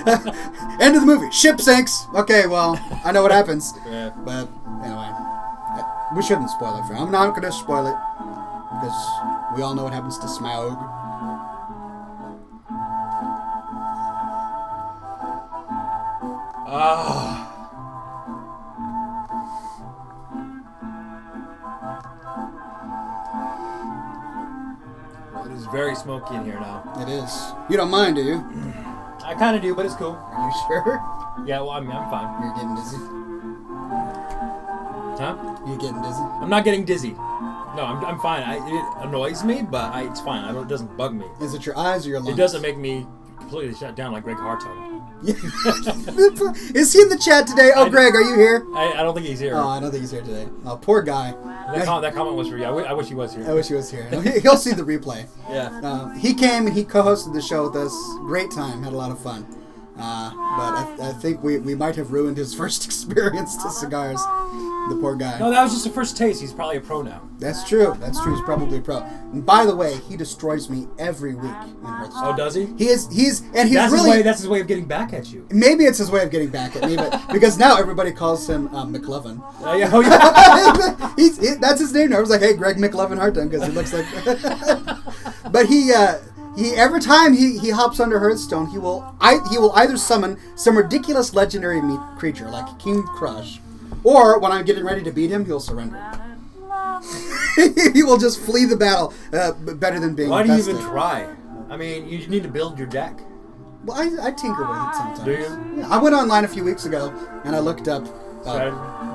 end of the movie. Ship sinks. Okay, well, I know what happens. Yeah. But, anyway. We shouldn't spoil it for him. I'm not going to spoil it. Because we all know what happens to Smaug. Well, it is very smoky in here now. It is. You don't mind, do you? I kind of do, but it's cool. Are you sure? Yeah, well, I'm fine. You're getting dizzy? Huh? You're getting dizzy? I'm not getting dizzy. No, I'm fine. It annoys me, but it's fine. It doesn't bug me. Is it your eyes or your lungs? It doesn't make me completely shut down like Greg Hartung. Is he in the chat today? Oh, Greg, are you here? I don't think he's here. Oh, I don't think he's here today. Oh, poor guy. That comment was for you. I wish he was here. I wish he was here. He'll see the replay. Yeah. He came and he co-hosted the show with us. Great time. Had a lot of fun. But I think we might have ruined his first experience to cigars. The poor guy. No, that was just the first taste. He's probably a pro now. That's true. That's true. He's probably a pro. And by the way, he destroys me every week in Hearthstone. Oh, does he? He's That's his way of getting back at you. Maybe it's his way of getting back at me, but because now everybody calls him McLovin. Yeah. That's his name now. I was like, hey, Greg McLovin Hearthstone, because he looks like. But he every time he hops under Hearthstone, he will either summon some ridiculous legendary creature like King Crush, or when I'm getting ready to beat him, he'll surrender. He will just flee the battle better than being. Why do you bested. even try? I mean, you need to build your deck. Well, I tinker with it sometimes. Do you? Yeah, I went online a few weeks ago and I looked up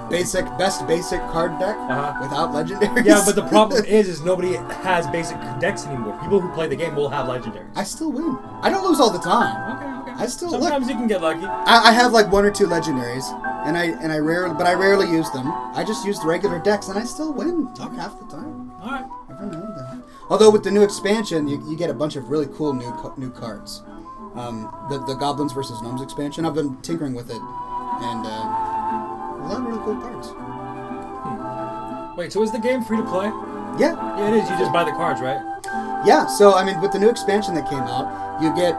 best basic card deck without legendaries. Yeah, but the problem is nobody has basic decks anymore. People who play the game will have legendaries. I still win. I don't lose all the time. Okay. I still Sometimes you can get lucky. I have like 1 or 2 legendaries, and I rarely use them. I just use the regular decks, and I still win like half the time. All right. Every now and then. Although with the new expansion, you get a bunch of really cool new cards. The Goblins versus Gnomes expansion. I've been tinkering with it, and a lot of really cool cards. Wait, so is the game free to play? Yeah. Yeah, it is. You just buy the cards, right? Yeah. So I mean, with the new expansion that came out, you get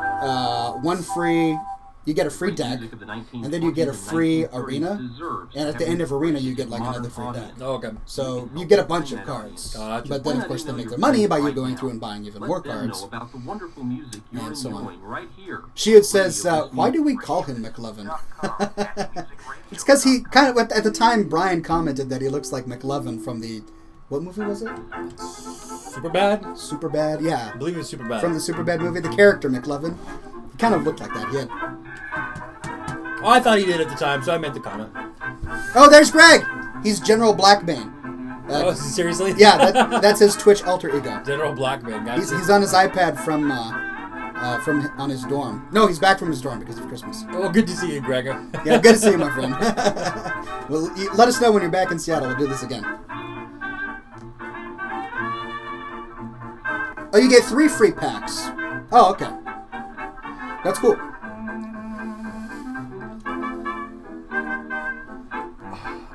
You get a free deck, and then you get a free arena, and at the end of arena you get like another free deck. Oh, okay. So you get a bunch of cards. Gotcha. But then of course they make their money by you going through and buying even more cards. And so on. Shield says, why do we call him McLovin? It's because he kind of, at the time Brian commented that he looks like McLovin from the, what movie was it? Superbad? Superbad, yeah. I believe it was Superbad. From the Superbad movie, the character McLovin. He kind of looked like that, he had... Oh, I thought he did at the time, so I meant the comment. Oh, there's Greg! He's General Blackbane. Oh, seriously? Yeah, that's his Twitch alter ego. General Blackbane, gotcha. He's on his iPad from on his dorm. No, he's back from his dorm because of Christmas. Oh, good to see you, Gregor. Yeah, good to see you, my friend. Well, let us know when you're back in Seattle. We'll do this again. Oh, you get 3 free packs. Oh, okay. That's cool.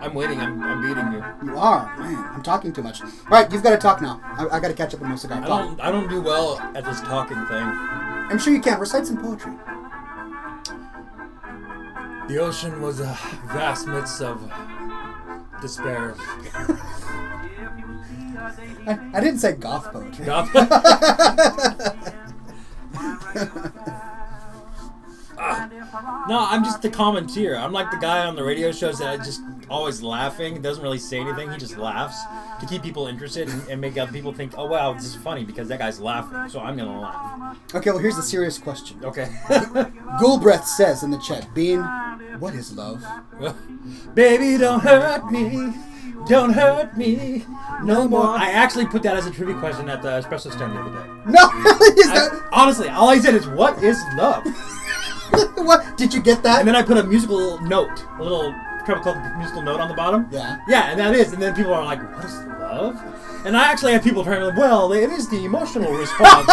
I'm waiting. I'm beating you. You are, man. I'm talking too much. All right, you've got to talk now. I got to catch up with my cigar. I don't do well at this talking thing. I'm sure you can. Recite some poetry. The ocean was a vast midst of despair. I didn't say goth poetry. Goth? No, I'm just the commenteer. I'm like the guy on the radio shows that just always laughing, doesn't really say anything. He just laughs to keep people interested and make other people think, oh wow, this is funny because that guy's laughing, so I'm gonna laugh. Okay, well here's the serious question. Okay. Ghoulbreath says in the chat, Bean, what is love? Baby, don't hurt me. Don't hurt me no more. I actually put that as a trivia question at the espresso stand the other day. No, really? Is that... Honestly, all I said is, what is love? What? Did you get that? And then I put a musical note, a little tropical musical note on the bottom. Yeah. Yeah, and that is. And then people are like, what is love? And I actually have people trying to, well, it is the emotional response.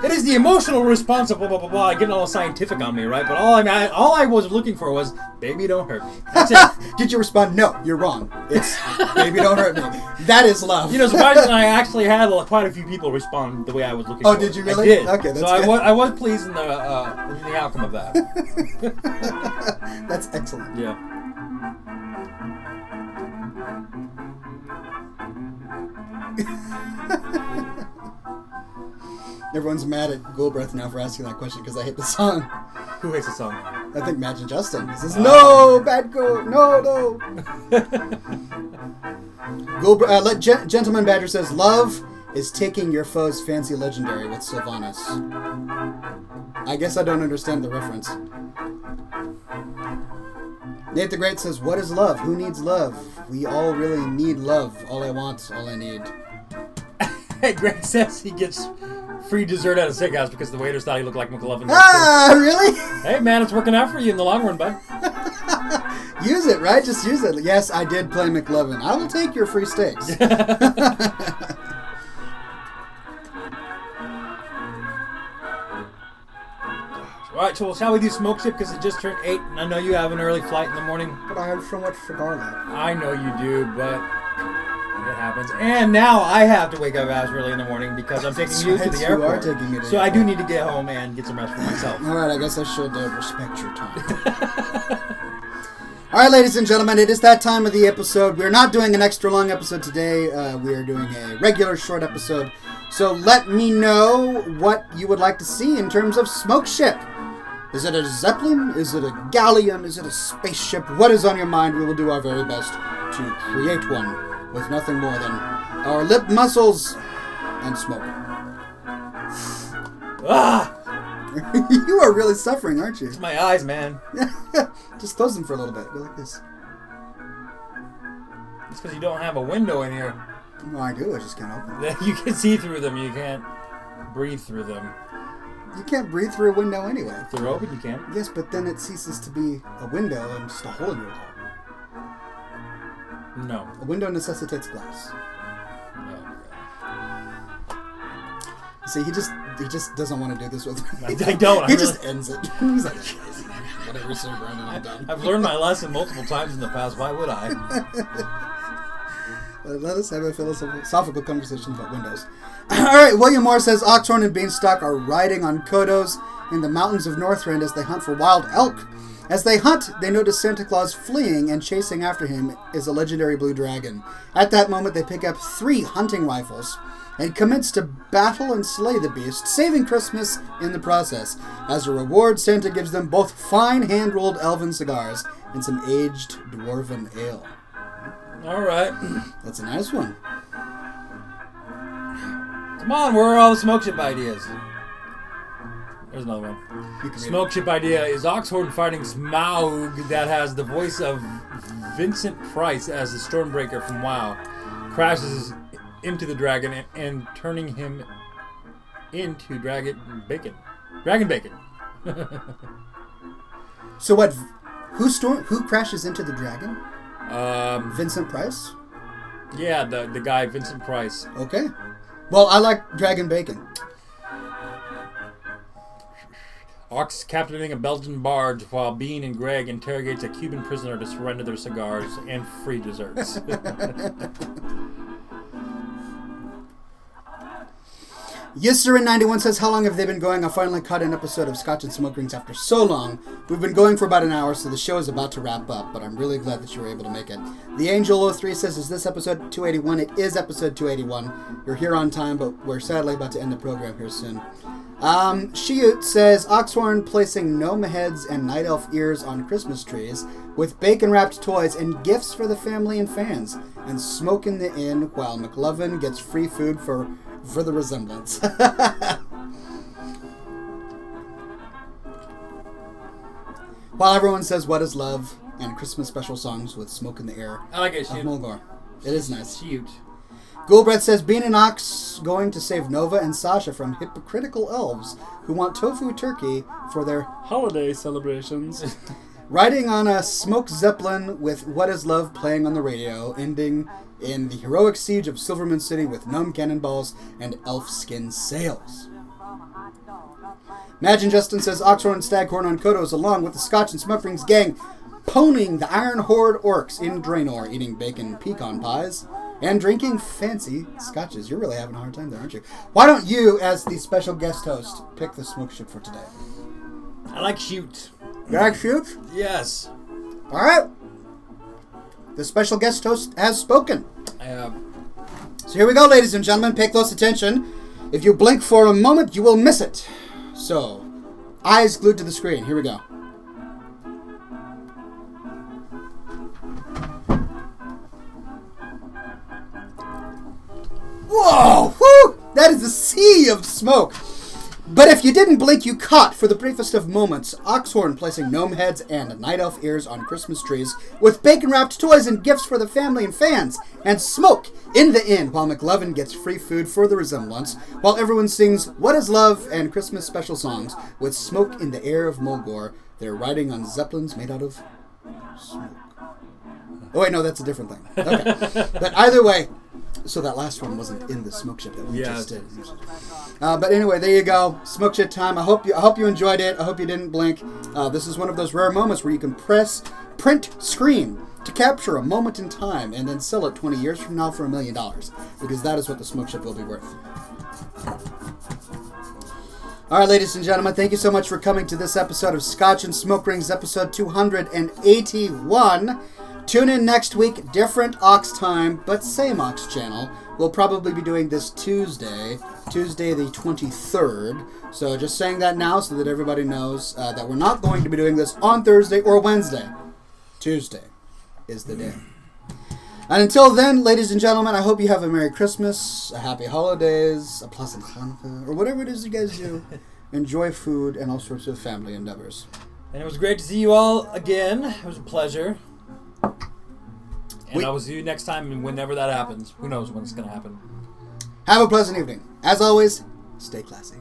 It is the emotional response of blah, blah, blah, blah. Getting all scientific on me, right? But all I was looking for was, baby, don't hurt me. That's it. Did you respond, no, you're wrong. It's, baby, don't hurt me. That is love. You know, surprisingly, I actually had quite a few people respond the way I was looking for. Oh, did you really? I did. Okay, that's so good. I was pleased in the outcome of that. That's excellent. Yeah. Everyone's mad at Ghoulbreath now for asking that question because I hate the song. Who hates the song? I think Madge and Justin. He says, no, bad Ghoul, no. Gentleman Badger says, love is taking your foe's fancy legendary with Sylvanas. I guess I don't understand the reference. Nate the Great says, what is love? Who needs love? We all really need love. All I want, all I need. Hey, Greg says he gets free dessert at a steakhouse because the waiters thought he looked like McLovin. Ah, really? Hey, man, it's working out for you in the long run, bud. Use it, right? Just use it. Yes, I did play McLovin. I will take your free steaks. Right, right, so shall we do smoke ship because it just turned 8, and I know you have an early flight in the morning. But I have so much cigar left. I know you do, but it happens. And now I have to wake up as early in the morning because I'm taking you to the airport. You are taking me to so I do need to get home and get some rest for myself. All right, I guess I should respect your time. All right, ladies and gentlemen, it is that time of the episode. We're not doing an extra long episode today. We are doing a regular short episode. So let me know what you would like to see in terms of smoke ship. Is it a Zeppelin? Is it a galleon? Is it a spaceship? What is on your mind? We will do our very best to create one with nothing more than our lip muscles and smoke. Ah! You are really suffering, aren't you? It's my eyes, man. Just close them for a little bit. Go like this. It's because you don't have a window in here. Well, I do. I just can't open them. You can see through them. You can't breathe through them. You can't breathe through a window anyway. If they're open, you can. Yes, but then it ceases to be a window and just a hole in your wall. No. A window necessitates glass. No. See, he just doesn't want to do this with me. I don't. He just ends it. He's like, whatever, sir, Brandon, I'm done. I've learned my lesson multiple times in the past. Why would I? Let us have a philosophical conversation about windows. Alright, William Moore says Oxhorn and Beanstalk are riding on Kodos in the mountains of Northrend as they hunt for wild elk. As they hunt, they notice Santa Claus fleeing, and chasing after him is a legendary blue dragon. At that moment, they pick up 3 hunting rifles and commence to battle and slay the beast, saving Christmas in the process. As a reward, Santa gives them both fine hand-rolled elven cigars and some aged dwarven ale. All right. That's a nice one. Come on, where are all the smoke ship ideas? There's another one. Smoke ship idea is Oxhorn fighting Smaug that has the voice of Vincent Price as the Stormbreaker from WoW. Crashes into the dragon and turning him into Dragon Bacon. Dragon Bacon. So what? Who crashes into the dragon? Vincent Price? Yeah, the guy, Vincent Price. Okay. Well, I like Dragon Bacon. Ox captaining a Belgian barge while Bean and Greg interrogates a Cuban prisoner to surrender their cigars and free desserts. Yisserin91 says, how long have they been going? I finally caught an episode of Scotch and Smoke Rings after so long. We've been going for about an hour, so the show is about to wrap up, but I'm really glad that you were able to make it. The Angel03 says, is this episode 281? It is episode 281. You're here on time, but we're sadly about to end the program here soon. Shiut says, Oxhorn placing gnome heads and night elf ears on Christmas trees with bacon-wrapped toys and gifts for the family and fans, and smoke in the inn while McLovin gets free food for the resemblance. While everyone says what is love and Christmas special songs with smoke in the air. I like it, Shoot. Mulgore. It is nice. Shoot. Ghoulbreath says Bean and Ox going to save Nova and Sasha from hypocritical elves who want tofu turkey for their holiday celebrations. Riding on a smoke zeppelin with What is Love playing on the radio, ending in the heroic siege of Silverman City with gnome cannonballs and elf skin sails. Imagine Justin says Oxhorn and Staghorn on Kodos along with the Scotch and Smoke Rings gang ponying the Iron Horde orcs in Draenor, eating bacon pecan pies and drinking fancy scotches. You're really having a hard time there, aren't you? Why don't you, as the special guest host, pick the smoke ship for today? I like Shoot. You like Shoot? Yes. All right. The special guest host has spoken. I have. So here we go, ladies and gentlemen. Pay close attention. If you blink for a moment, you will miss it. So, eyes glued to the screen. Here we go. Whoa! Woo! That is a sea of smoke. But if you didn't blink, you caught, for the briefest of moments, Oxhorn placing gnome heads and night elf ears on Christmas trees with bacon-wrapped toys and gifts for the family and fans, and smoke in the inn while McLovin gets free food for the resemblance, while everyone sings What is Love and Christmas special songs with smoke in the air of Mulgore. They're riding on zeppelins made out of smoke. Oh, wait, no, that's a different thing. Okay. But either way, so that last one wasn't in the smoke shit that we just did. But anyway, there you go. Smoke shit time. I hope you enjoyed it. I hope you didn't blink. This is one of those rare moments where you can print screen to capture a moment in time and then sell it 20 years from now for $1 million. Because that is what the smoke ship will be worth. All right, ladies and gentlemen, thank you so much for coming to this episode of Scotch and Smoke Rings, episode 281. Tune in next week, different Ox time, but same Ox channel. We'll probably be doing this Tuesday the 23rd. So just saying that now so that everybody knows that we're not going to be doing this on Thursday or Wednesday. Tuesday is the day. And until then, ladies and gentlemen, I hope you have a Merry Christmas, a Happy Holidays, a pleasant Hanukkah, or whatever it is you guys do. Enjoy food and all sorts of family endeavors. And it was great to see you all again. It was a pleasure. And I will see you next time, and whenever that happens. Who knows when it's going to happen. Have a pleasant evening. As always, stay classy.